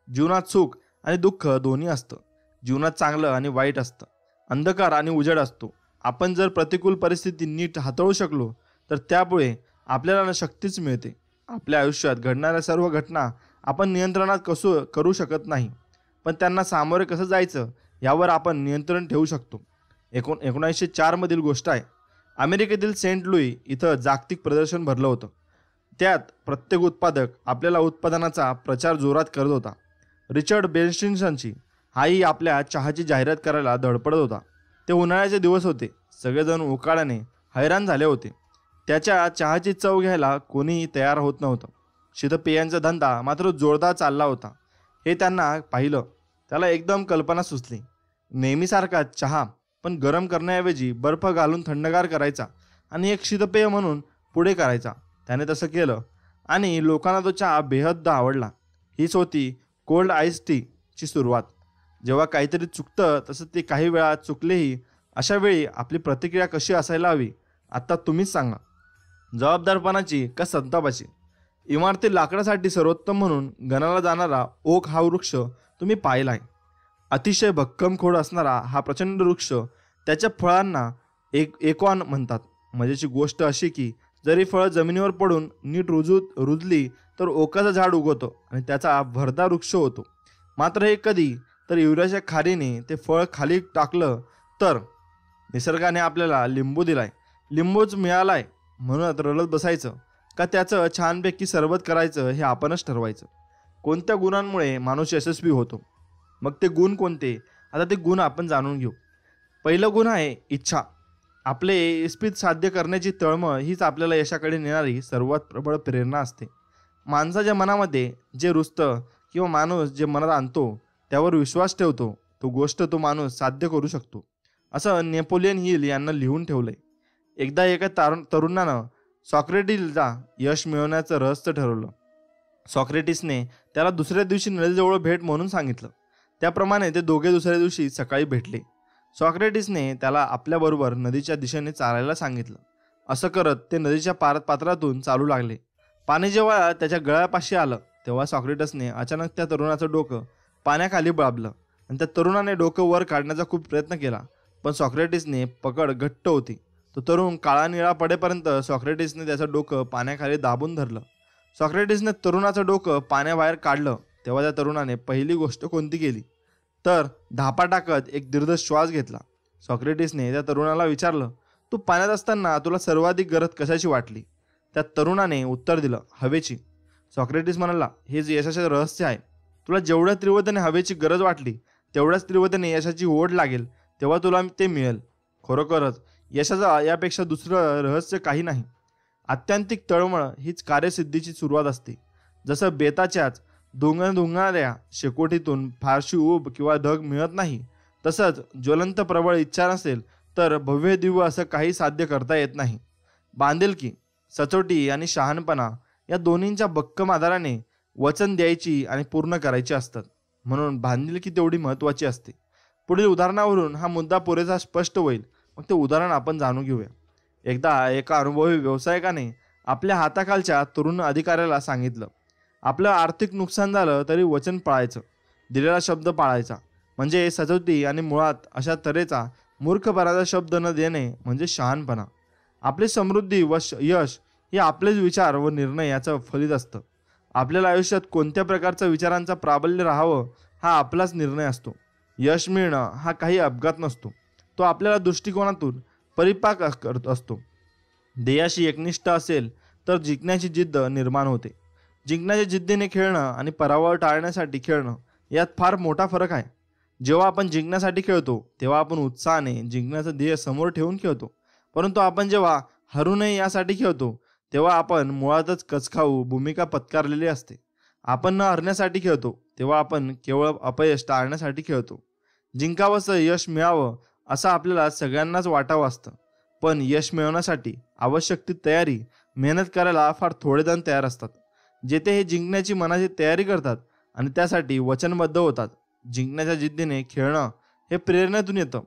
जीवनात सुख आणि दुःख दोन्ही असतं. जीवनात चांगलं आणि वाईट असतं. अंधकार आणि उजेड असतो. आपण जर प्रतिकूल परिस्थिती नीट हाताळू शकलो तर त्यामुळे आपल्याला शक्तीच मिळते. आपल्या आयुष्यात घडणाऱ्या सर्व घटना आपण नियंत्रणात करू शकत नाही, पण त्यांना सामोरे कसं जायचं यावर आपण नियंत्रण ठेवू शकतो. 1904 मधील गोष्ट आहे. अमेरिकेतील सेंट लुई इथं जागतिक प्रदर्शन भरलं होतं. त्यात प्रत्येक उत्पादक आपल्याला उत्पादनाचा प्रचार जोरात करत होता. रिचर्ड बेन्स्टिन्सनची हाही आपल्या चहाची जाहिरात करायला धडपडत होता. ते उन्हाळ्याचे दिवस होते. सगळेजण उकाड्याने हैराण झाले होते. त्याच्या चहाची चव घ्यायला कोणीही तयार होत नव्हतं. शीतपेयांचा धंदा मात्र जोरदार चालला होता. हे त्यांना पाहिलं त्याला एकदम कल्पना सुचली. नेहमीसारखा चहा, पण गरम करण्याऐवजी बर्फ घालून थंडगार करायचा आणि एक शीतपेय म्हणून पुढे करायचा. त्याने तसं केलं आणि लोकांना तो चहा बेहद्द आवडला. हीच होती कोल्ड आईस टीची सुरुवात. जेव्हा काहीतरी चुकतं तसं ते काही वेळा चुकलेही, अशा वेळी आपली प्रतिक्रिया कशी असायला हवी आत्ता तुम्हीच सांगा. जबाबदारपणाची का संतापाची? इमारती लाकडासाठी सर्वोत्तम म्हणून गणाला जाणारा ओक हा वृक्ष तुम्ही पाहिला आहे. अतिशय भक्कम खोड असणारा हा प्रचंड वृक्ष. त्याच्या फळांना एकॉन म्हणतात. मजेची गोष्ट अशी की जरी फळं जमिनीवर पडून नीट रुजली तर ओकाचं झाड उगवतो आणि त्याचा भरदार वृक्ष होतो. मात्र हे कधी तर युरियाच्या खारीने ते फळ खाली टाकलं तर. निसर्गाने आपल्याला लिंबू दिलाय, लिंबूच मिळालाय म्हणून रडत बसायचं का त्याचं छानपैकी सरबत करायचं हे आपणच ठरवायचं. कोणत्या गुणांमुळे माणूस यशस्वी होतो? मग ते गुण कोणते? आता ते गुण आपण जाणून घेऊ. पहिलं गुण आहे इच्छा. आपले इस्पित साध्य करण्याची तळमळ हीच आपल्याला यशाकडे नेणारी सर्वात प्रबळ प्रेरणा असते. माणसाच्या मनामध्ये जे रुजतं किंवा माणूस जे मनात आणतो त्यावर विश्वास ठेवतो तो माणूस साध्य करू शकतो, असं नेपोलियन हिल यांना लिहून ठेवलंय. एकदा एका तरुणानं सॉक्रेटिसला यश मिळवण्याचं रहस्य ठरवलं. सॉक्रेटिसने त्याला दुसऱ्या दिवशी नदीजवळ भेट म्हणून सांगितलं. त्याप्रमाणे ते दोघे दुसऱ्या दिवशी सकाळी भेटले. सॉक्रेटिसने त्याला आपल्याबरोबर नदीच्या दिशेने चालायला सांगितलं. असं करत ते नदीच्या पात्रातून चालू लागले. पाणी जेव्हा त्याच्या गळ्यापाशी आलं तेव्हा सॉक्रेटिसने अचानक त्या तरुणाचं डोकं पाण्याखाली दाबलं आणि त्या तरुणाने डोकं वर काढण्याचा खूप प्रयत्न केला, पण सॉक्रेटिसने पकड घट्ट होती. तो तरुण काळा निळा पडेपर्यंत सॉक्रेटिसने त्याचं डोकं पाण्याखाली दाबून धरलं. सॉक्रेटिसने तरुणाचं डोकं पाण्याबाहेर काढलं तेव्हा त्या तरुणाने पहिली गोष्ट कोणती केली तर धापा टाकत एक दीर्घ श्वास घेतला. सॉक्रेटिसने त्या तरुणाला विचारलं, तू पाण्यात असताना तुला सर्वाधिक गरज कशाची वाटली? त्या तरुणाने उत्तर दिलं, हवेची. सॉक्रेटिस म्हणाला, हेच यशाचे रहस्य आहे. तुला जेवढ्या तीव्रतेने हवेची गरज वाटली तेवढ्याच तीव्रतेने यशाची ओढ लागेल तेव्हा तुला ते मिळेल. खरोखरच यशाचा यापेक्षा दुसरं रहस्य काही नाही. आत्यंतिक तळमळ हीच कार्यसिद्धीची सुरुवात असते. जसं बेताच्याच धुंगणाऱ्या शेकोटीतून फारशी ऊब किंवा धग मिळत नाही, तसंच ज्वलंत प्रबळ इच्छा नसेल तर भव्य दिव्य असं काही साध्य करता येत नाही. बांधिलकी, सचोटी आणि शहाणपणा या दोन्हींच्या भक्कम आधाराने वचन द्यायची आणि पूर्ण करायची असतात. म्हणून बांधिलकी तेवढी महत्त्वाची असते. पुढील उदाहरणावरून हा मुद्दा पुरेसा स्पष्ट होईल. मग ते उदाहरण आपण जाणून घेऊया. एकदा एका अनुभवी व्यावसायिकाने आपल्या हाताखालच्या तरुण अधिकाऱ्याला सांगितलं, आपलं आर्थिक नुकसान झालं तरी वचन पाळायचं, दिलेला शब्द पाळायचा म्हणजे सचोटी आणि मुळात अशा तऱ्हेचा मूर्खपणाचा शब्द न देणे म्हणजे शहाणपणा. आपली समृद्धी व यश हे आपलेच विचार व निर्णय याचं फलित असतं. आपल्याला आयुष्यात कोणत्या प्रकारच्या विचारांचा प्राबल्य राहावं हा आपलाच निर्णय असतो. यश मिळणं हा काही अपघात नसतो, तो आपल्याला दृष्टिकोनातून परिपाक करत असतो. ध्येयाशी एकनिष्ठ असेल तर जिंकण्याची जिद्द निर्माण होते. जिंकण्याच्या जिद्दीने खेळणं आणि पराभव टाळण्यासाठी खेळणं यात फार मोठा फरक आहे. जेव्हा आपण जिंकण्यासाठी खेळतो तेव्हा आपण उत्साहाने जिंकण्याचं ध्येय समोर ठेवून खेळतो, परंतु आपण जेव्हा हरू नये यासाठी खेळतो तेव्हा आपण मुळातच कचखाऊ भूमिका पत्कारलेली असते. आपण न हरण्यासाठी खेळतो तेव्हा आपण केवळ अपयश टाळण्यासाठी खेळतो. जिंकावंसं यश मिळावं असं आपल्याला सगळ्यांनाच वाटावं असतं, पण यश मिळवण्यासाठी आवश्यक ती तयारी मेहनत करायला फार थोडे जण तयार असतात. जेथे हे जिंकण्याची मनाची तयारी करतात आणि त्यासाठी वचनबद्ध होतात. जिंकण्याच्या जिद्दीने खेळणं हे प्रेरणेतून येतं,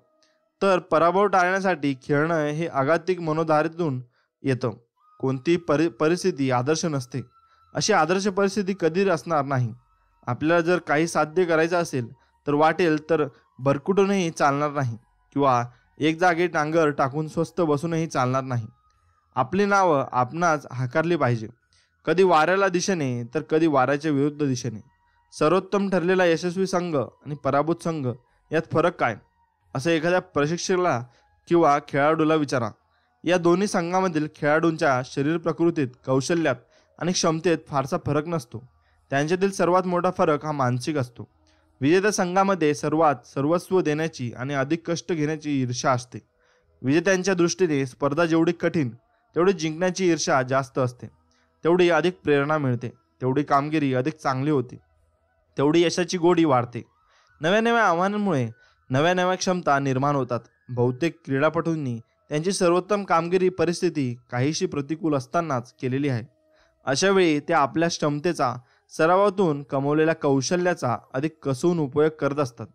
तर पराभव टाळण्यासाठी खेळणं हे आघातिक मनोधारेतून येतं. कोणती परिस्थिती आदर्श नसते. अशी आदर्श परिस्थिती कधी असणार नाही. आपल्याला जर काही साध्य करायचं असेल तर वाटेल तर भरकुटूनही चालणार नाही किंवा एक जागी टांगर टाकून स्वस्थ बसूनही चालणार नाही. आपली नावं आपणास हाकारली पाहिजे, कधी वाऱ्याला दिशेने तर कधी वाऱ्याच्या विरुद्ध दिशेने. सर्वोत्तम ठरलेला यशस्वी संघ आणि पराभूत संघ यात फरक काय, असं एखाद्या प्रशिक्षकाला किंवा खेळाडूला विचारा. या दोन्ही संघामधील खेळाडूंच्या शरीर प्रकृतीत, कौशल्यात आणि क्षमतेत फारसा फरक नसतो. त्यांच्यातील सर्वात मोठा फरक हा मानसिक असतो. विजेत्या संघामध्ये सर्वस्व देण्याची आणि अधिक कष्ट घेण्याची ईर्ष्या असते. विजेत्यांच्या दृष्टीने स्पर्धा जेवढी कठीण तेवढी जिंकण्याची ईर्ष्या जास्त असते, तेवढी अधिक प्रेरणा मिळते, तेवढी कामगिरी अधिक चांगली होते, तेवढी यशाची गोडी वाढते. नव्या नव्या आव्हानांमुळे नव्या नव्या क्षमता निर्माण होतात. बहुतेक क्रीडापटूंनी त्यांची सर्वोत्तम कामगिरी परिस्थिती काहीशी प्रतिकूल असतानाच केलेली आहे. अशा वेळी ते आपल्या क्षमतेचा, सरावातून कमवलेल्या कौशल्याचा अधिक कसून उपयोग करत असतात.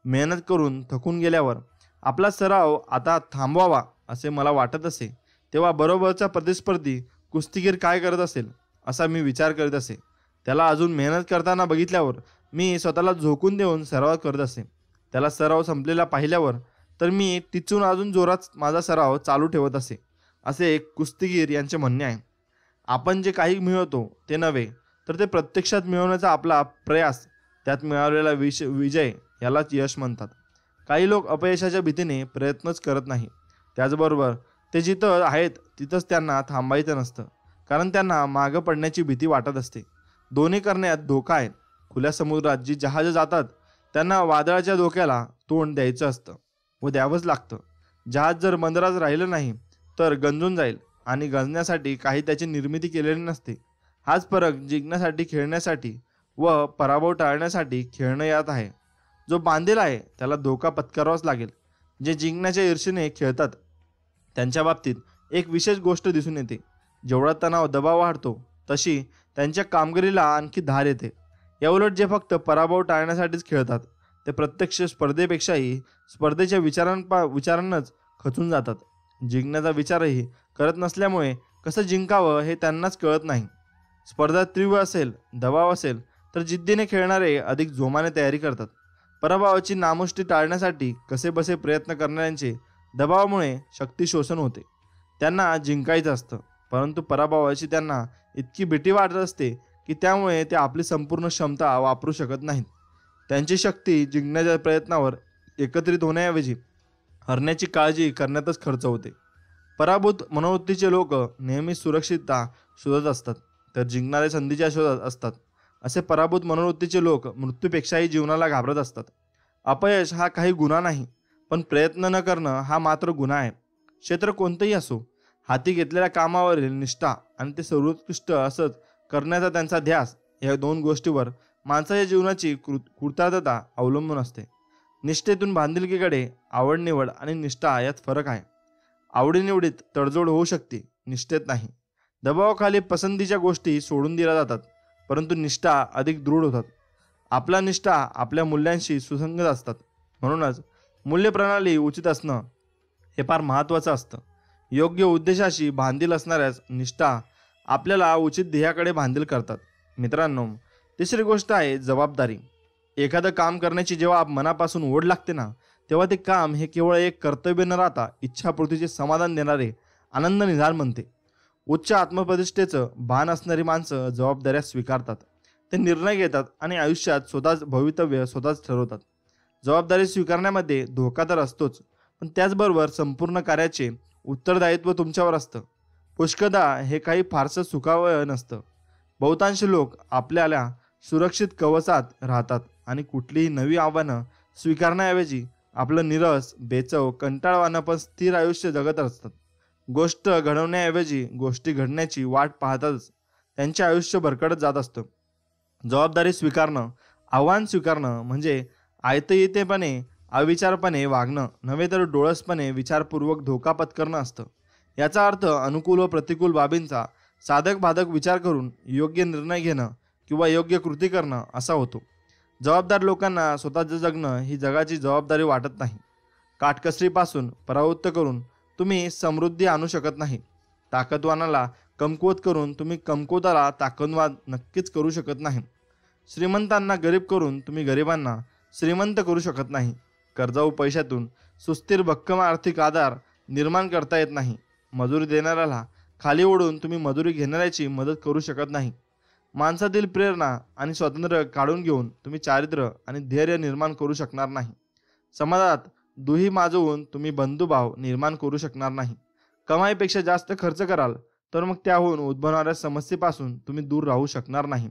मेहनत करून थकून गेल्यावर आपला सराव आता थांबवावा असे मला वाटत असे, तेव्हा बरोबरचा प्रतिस्पर्धी कुस्तीगीर काय करत असेल असा मी विचार करीत असे. त्याला अजून मेहनत करताना बघितल्यावर मी स्वतःला झोकून देऊन सराव करत असे. त्याला सराव संपलेला पाहिल्यावर तर मी टिचून अजून जोरात माझा सराव चालू ठेवत असे, असे कुस्तीगीर यांचे म्हणणे आहे. आपण जे काही मिळवतो ते नव्हे, तर ते प्रत्यक्षात मिळवण्याचा आपला प्रयास, त्यात मिळवलेला विजय यालाच यश म्हणतात. काही लोक अपयशाच्या भीतीने प्रयत्नच करत नाही. त्याचबरोबर ते जिथं आहेत तिथंच त्यांना थांबायचं नसतं, कारण त्यांना मागं पडण्याची भीती वाटत असते. दोन्ही करण्यात धोका आहे. खुल्या समुद्रात जी जहाजं जातात त्यांना वादळाच्या धोक्याला तोंड द्यायचं असतं व द्यावंच लागतं. जहाज जर बंदरात राहिलं नाही तर गंजून जाईल आणि गंजण्यासाठी काही त्याची निर्मिती केलेली नसते. हाच फरक जिंकण्यासाठी खेळण्यासाठी व पराभव टाळण्यासाठी खेळणं यात आहे. जो बांधील आहे त्याला धोका पत्करावाच लागेल. जे जिंकण्याच्या ईर्षेने खेळतात त्यांच्या बाबतीत एक विशेष गोष्ट दिसून येते. जेवढा तणाव दबाव वाढतो तशी त्यांच्या कामगिरीला आणखी धार येते. याउलट जे फक्त पराभव टाळण्यासाठीच खेळतात ते प्रत्यक्ष स्पर्धेपेक्षाही स्पर्धेच्या विचारांनाच खचून जातात. जिंकण्याचा विचारही करत नसल्यामुळे कसं जिंकावं हे त्यांनाच कळत नाही. स्पर्धा तीव्र असेल, दबाव असेल तर जिद्दीने खेळणारे अधिक जोमाने तयारी करतात. पराभवाची नामुष्टी टाळण्यासाठी कसेबसे प्रयत्न करणाऱ्यांचे दबावामुळे शक्ती शोषण होते. त्यांना जिंकायचं असतं, परंतु पराभवाची त्यांना इतकी भीती वाटत असते की त्यामुळे ते आपली संपूर्ण क्षमता वापरू शकत नाहीत. त्यांची शक्ती जिंकण्याच्या प्रयत्नावर एकत्रित होण्याऐवजी हरण्याची काळजी करण्यातच खर्च होते. पराभूत मनोवृत्तीचे लोक नेहमी सुरक्षितता शोधत असतात, तर जिंकणारे संधीच्या शोधात असतात. असे पराभूत मनोवृत्तीचे लोक मृत्यूपेक्षाही जीवनाला घाबरत असतात. अपयश हा काही गुन्हा नाही, पण प्रयत्न न करणं हा मात्र गुन्हा आहे. क्षेत्र कोणतंही असो, हाती घेतलेल्या कामावरील निष्ठा आणि ते सर्वोत्कृष्ट असंच करण्याचा त्यांचा ध्यास, या दोन गोष्टीवर माणसाच्या जीवनाची कृतार्थता अवलंबून असते. निष्ठेतून बांधिलकीकडे आवडनिवड आणि निष्ठा यात फरक आहे. आवडीनिवडीत तडजोड होऊ शकते, निष्ठेत नाही. दबावाखाली पसंतीच्या गोष्टी सोडून दिल्या जातात, परंतु निष्ठा अधिक दृढ होतात. आपला निष्ठा आपल्या मूल्यांशी सुसंगत असतात. म्हणूनच मूल्यप्रणाली उचित असणं हे फार महत्त्वाचं असतं. योग्य उद्देशाशी बांधील असणाऱ्याच निष्ठा आपल्याला उचित ध्येयाकडे बांधील करतात. मित्रांनो, तिसरी गोष्ट आहे जबाबदारी. एखादं काम करण्याची जेव्हा मनापासून ओढ लागते ना, तेव्हा ते काम हे केवळ एक कर्तव्य न राहता इच्छापूर्तीचे समाधान देणारे आनंद निधान बनते. उच्च आत्मप्रतिष्ठेचं भान असणारी माणसं जबाबदाऱ्या स्वीकारतात. ते निर्णय घेतात आणि आयुष्यात स्वतःच भवितव्य स्वतःच ठरवतात. जबाबदारी स्वीकारण्यामध्ये धोका तर असतोच, पण त्याचबरोबर संपूर्ण कार्याचे उत्तरदायित्व तुमच्यावर असतं. पुष्कदा हे काही फारसं सुखावं नसतं. बहुतांश लोक आपल्याला सुरक्षित कवचात राहतात आणि कुठलीही नवी आव्हानं स्वीकारण्याऐवजी आपलं निरस, बेचव, कंटाळवाणं पण स्थिर आयुष्य जगत असतात. गोष्ट घडवण्याऐवजी गोष्टी घडण्याची वाट पाहताच त्यांचे आयुष्य भरकटत जात असतं. जबाबदारी स्वीकारणं, आव्हान स्वीकारणं म्हणजे आयतेयेतेपणे, अविचारपणे वागणं नव्हे, तर डोळसपणे विचारपूर्वक धोका पत्करणं असतं. याचा अर्थ अनुकूल व प्रतिकूल बाबींचा साधक बाधक विचार करून योग्य निर्णय घेणं किंवा योग्य कृती करणं असा होतो. जबाबदार लोकांना स्वतःचं जगणं ही जगाची जबाबदारी वाटत नाही. काटकसरीपासून परावृत्त करून तुम्ही समृद्धी आणू शकत नाही. ताकदवानाला कमकुवत करून तुम्ही कमकुवताला ताकदवान नक्कीच करू शकत नाही. श्रीमंतांना गरीब करून तुम्ही गरिबांना श्रीमंत करू शकत नाही. कर्जाऊ पैशातून सुस्थिर भक्कम आर्थिक आधार निर्माण करता येत नाही. मजुरी देणाऱ्याला खाली ओढून तुम्ही मजुरी घेणाऱ्याची मदत करू शकत नाही. माणसातील प्रेरणा आणि स्वातंत्र्य काढून घेऊन तुम्ही चारित्र्य आणि धैर्य निर्माण करू शकणार नाही. समाजात दुही माजवून तुम्ही बंधुभाव निर्माण करू शकणार नाही. कमाईपेक्षा जास्त खर्च कराल तर मग त्याहून उद्भवणाऱ्या समस्येपासून तुम्ही दूर राहू शकणार नाही.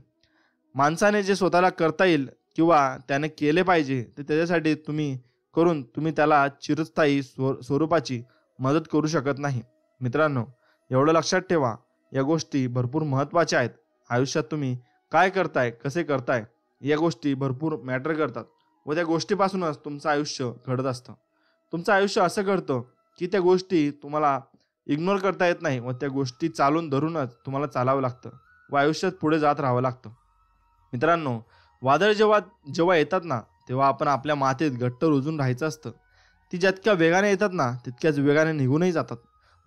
माणसाने जे स्वतःला करता येईल किंवा त्याने केले पाहिजे ते त्याच्यासाठी तुम्ही त्याला चिरस्थायी स्वरूपाची मदत करू शकत नाही. मित्रांनो, एवढं लक्षात ठेवा, या गोष्टी भरपूर महत्त्वाच्या आहेत. आयुष्यात तुम्ही काय करताय, कसे करताय, या गोष्टी भरपूर मॅटर करतात व त्या गोष्टीपासूनच तुमचं आयुष्य घडत असतं. तुमचं आयुष्य असं घडतं की त्या गोष्टी तुम्हाला इग्नोर करता येत नाही व त्या गोष्टी चालून धरूनच तुम्हाला चालावं लागतं व आयुष्यात पुढे जात राहावं लागतं. मित्रांनो, वादळ जेव्हा जेव्हा येतात ना, तेव्हा आपण आपल्या मातीत घट्ट रुजून राहायचं असतं. ती जितक्या वेगाने येतात ना, तितक्याच वेगाने निघूनही जातात.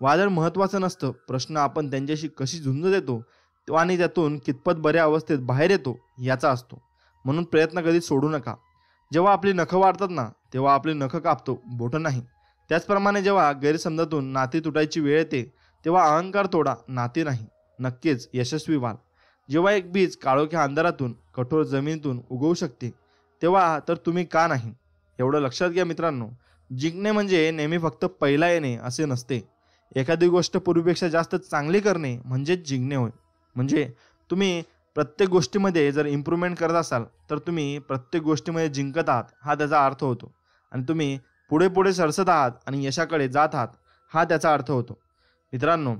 वादळ महत्त्वाचं नसतं, प्रश्न आपण त्यांच्याशी कशी झुंज देतो आणि त्यातून कितपत बऱ्या अवस्थेत बाहेर येतो याचा असतो. म्हणून प्रयत्न कधीच सोडू नका. जेव्हा आपली नखं वाढतात ना, तेव्हा आपली नखं कापतो, बोटं नाही. त्याचप्रमाणे जेव्हा गैरसमजातून नाती तुटायची वेळ येते, तेव्हा अहंकार तोडा, नाती नाही. नक्कीच यशस्वी व्हाल. जेव्हा एक बीज काळोख्या अंधारातून, कठोर जमिनीतून उगवू शकते, तेव्हा तर तुम्ही का नाही? एवढं लक्षात घ्या मित्रांनो. जिंकणे म्हणजे नेहमी फक्त पहिला येणे असे नसते. एखादी गोष्ट पूर्वीपेक्षा जास्त चांगली करणे म्हणजेच जिंकणे होय. म्हणजे तुम्ही प्रत्येक गोष्टीमध्ये जर इम्प्रूव्हमेंट करत असाल, तर तुम्ही प्रत्येक गोष्टीमध्ये जिंकत आहात हा त्याचा अर्थ होतो. आणि तुम्ही पुढे पुढे सरसत आहात आणि यशाकडे जात आहात हा त्याचा अर्थ होतो. मित्रांनो,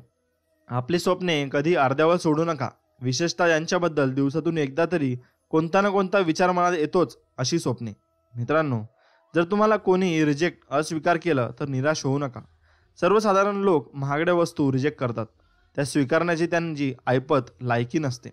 आपली स्वप्ने कधी अर्ध्यावर सोडू नका. विशेषतः यांच्याबद्दल दिवसातून एकदा तरी कोणता ना कोणता विचार मनात येतोच, अशी स्वप्ने. मित्रांनो, जर तुम्हाला कोणी अस्वीकार केलं तर निराश होऊ नका. सर्वसाधारण लोक महागड्या वस्तू रिजेक्ट करतात. त्या स्वीकारण्याची त्यांची ऐपत लायकी नसते.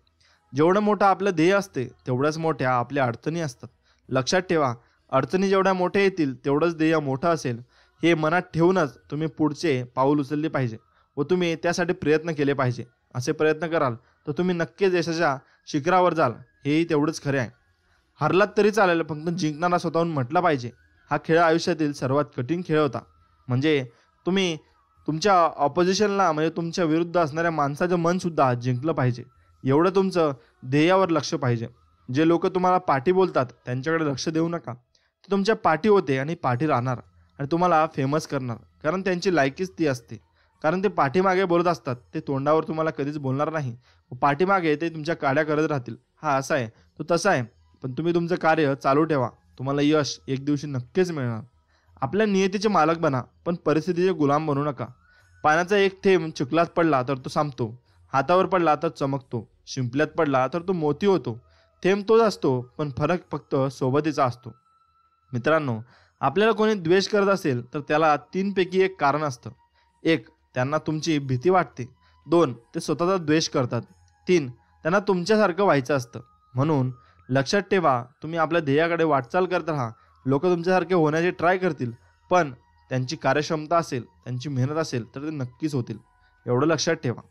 जेवढं मोठं आपलं ध्येय असते, तेवढ्याच मोठ्या आपल्या अडचणी असतात. लक्षात ठेवा, अडचणी जेवढ्या मोठ्या येतील तेवढंच ध्येय मोठं असेल. हे मनात ठेवूनच तुम्ही पुढचे पाऊल उचलले पाहिजे व तुम्ही त्यासाठी प्रयत्न केले पाहिजे. असे प्रयत्न कराल तर तुम्ही नक्कीच यशाच्या शिखरावर जाल. हेही तेवढंच खरे आहे. हरलात तरी चालेल, फक्त जिंकणारा स्वतःहून म्हटला पाहिजे. हा खेळ आयुष्यातील सर्वात कठीण खेळ होता. म्हणजे तुम्ही तुमच्या ऑपोजिशनला, म्हणजे तुमच्या विरुद्ध असणाऱ्या माणसाचं मन सुद्धा जिंकलं पाहिजे. एवढं तुमचं ध्येयावर लक्ष पाहिजे. जे लोक तुम्हाला पाठी बोलतात त्यांच्याकडे लक्ष देऊ नका. ते तुमच्या पाठी होते आणि पाठी राहणार आणि तुम्हाला फेमस करणार, कारण त्यांची लायकीच ती असते. कारण ते पाठीमागे बोलत असतात, ते तोंडावर तुम्हाला कधीच बोलणार नाही. पाठीमागे ते तुमच्या काड्या करत राहतील. हा असा आहे, तो तसा आहे, पण तुम्ही तुमचं कार्य चालू ठेवा. तुम्हाला यश एक दिवशी नक्कीच मिळणार. आपल्या नियतीचे मालक बना, पण परिस्थितीचे गुलाम बनू नका. पाण्याचा एक थेंब चिखलात पडला तर तो सांबतो, हातावर पडला तर चमकतो, शिंपल्यात पडला तर तो मोती होतो. थेंब तोच असतो, पण फरक फक्त सोबतीचा असतो. मित्रांनो, आपल्याला कोणी द्वेष करत असेल तर त्याला 3 पैकी एक कारण असतं. 1, त्यांना तुमची भीती वाटते. 2, ते स्वतःचा द्वेष करतात. 3, त्यांना तुमच्यासारखं व्हायचं असतं. म्हणून लक्षात ठेवा, तुम्ही आपल्या ध्येयाकडे वाटचाल करत राहा. लोक तुमच्यासारखे होण्याचे ट्राय करतील, पण त्यांची कार्यक्षमता असेल, त्यांची मेहनत असेल तर ते नक्कीच होतील. एवढं लक्षात ठेवा.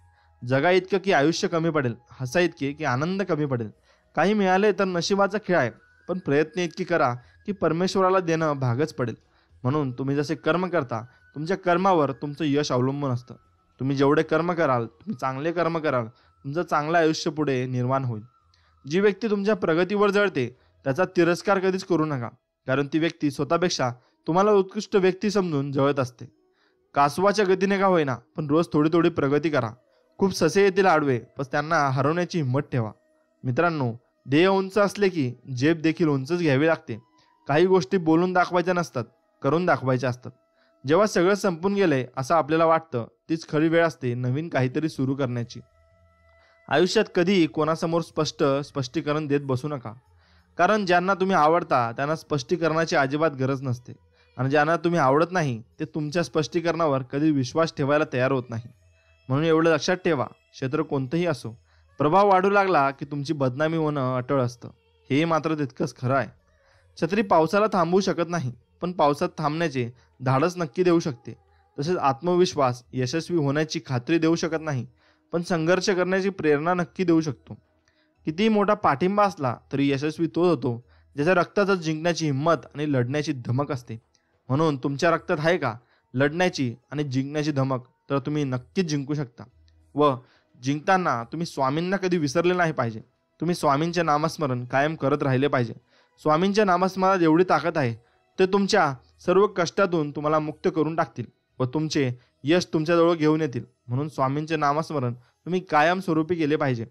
जगा इतकं की आयुष्य कमी पडेल, हसा इतके की आनंद कमी पडेल. काही मिळाले तर नशिबाचा खेळ आहे, पण प्रयत्न इतकी करा की परमेश्वराला देणं भागच पडेल. म्हणून तुम्ही जसे कर्म करता, तुमच्या कर्मावर तुमचं यश अवलंबून असतं. तुम्ही जेवढे कर्म कराल, तुम्ही चांगले कर्म कराल, तुमचं चांगलं आयुष्य पुढे निर्माण होईल. जी व्यक्ती तुमच्या प्रगतीवर जळते त्याचा तिरस्कार कधीच करू नका, कारण ती व्यक्ती स्वतःपेक्षा तुम्हाला उत्कृष्ट व्यक्ती समजून जळत असते. कासवाच्या गतीने का होईना, पण रोज थोडी थोडी प्रगती करा. खूप ससे येतील आडवे, पण त्यांना हरवण्याची हिंमत ठेवा. मित्रांनो, ध्येय उंच असले की झेप देखील उंचच घ्यावी लागते. काही गोष्टी बोलून दाखवायच्या नसतात, करून दाखवायच्या असतात. जेव्हा सगळं संपून गेलंय असं आपल्याला वाटतं, तीच खरी वेळ असते नवीन काहीतरी सुरू करण्याची. आयुष्यात कधी कोणासमोर स्पष्टीकरण देत बसू नका, कारण ज्यांना तुम्ही आवडता त्यांना स्पष्टीकरणाची अजिबात गरज नसते आणि ज्यांना तुम्ही आवडत नाही ते तुमच्या स्पष्टीकरणावर कधी विश्वास ठेवायला तयार होत नाही. म्हणून एवढं लक्षात ठेवा, क्षेत्र कोणतंही असो, प्रभाव वाढू लागला की तुमची बदनामी होणं अटळ असतं. हे मात्र तितकंच खरं आहे. छत्री पावसाला थांबवू शकत नाही, पण पावसात थांबण्याचे धाडस नक्की देऊ शकते. तसेच आत्मविश्वास यशस्वी होण्याची खात्री देऊ शकत नाही, पण संघर्ष करण्याची प्रेरणा नक्की देऊ शकतो. कितीही मोठा पाठिंबा असला तरी यशस्वी तोच होतो ज्याच्या रक्तातच जिंकण्याची हिंमत आणि लढण्याची धमक असते. म्हणून तुमच्या रक्तात आहे का लढण्याची आणि जिंकण्याची धमक, तर तुम्ही नक्कीच जिंकू शकता. व जिंकताना तुम्ही स्वामींना कधी विसरले नाही पाहिजे. तुम्ही स्वामींचे नामस्मरण कायम करत राहिले पाहिजे. स्वामींच्या नामस्मरणात एवढी ताकद आहे, ते तुमच्या सर्व कष्टातून तुम्हाला मुक्त करून टाकतील व तुमचे यश तुमच्याजवळ घेऊन येतील. म्हणून स्वामींचे नामस्मरण तुम्ही कायम स्वरूपी केले पाहिजे.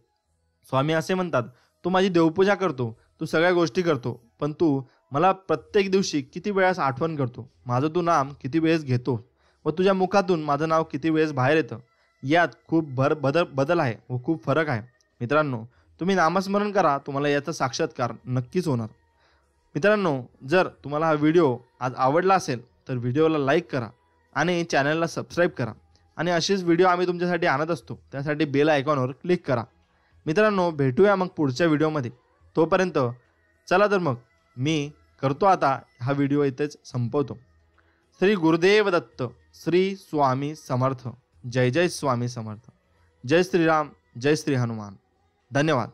स्वामी असे म्हणतात, तू माझी देवपूजा करतो, तू सगळ्या गोष्टी करतो, पण तू मला प्रत्येक दिवशी किती वेळेस आठवण करतो, माझं तू नाम किती वेळेस घेतो व तुझ्या मुखातून माझं नाव किती वेळेस बाहेर येतं. यात खूप बदल आहे व खूप फरक आहे. मित्रांनो, तुम्ही नामस्मरण करा, तुम्हाला याचा साक्षात्कार नक्कीच होणार. मित्रांनो, जर तुम्हाला हा व्हिडिओ आज आवडला असेल तर व्हिडिओला लाईक करा आणि चॅनलला सबस्क्राईब करा. आणि असेच व्हिडिओ आम्ही तुमच्यासाठी आणत असतो, त्यासाठी बेल आयकॉनवर क्लिक करा. मित्रांनो, भेटूया मग पुढच्या व्हिडिओमध्ये. तोपर्यंत चला तर मग मी करतो आता हा व्हिडिओ इथेच संपवतो. श्री गुरुदेव दत्त. श्री स्वामी समर्थ. जय जय स्वामी समर्थ. जय श्रीराम. जय श्री हनुमान. धन्यवाद.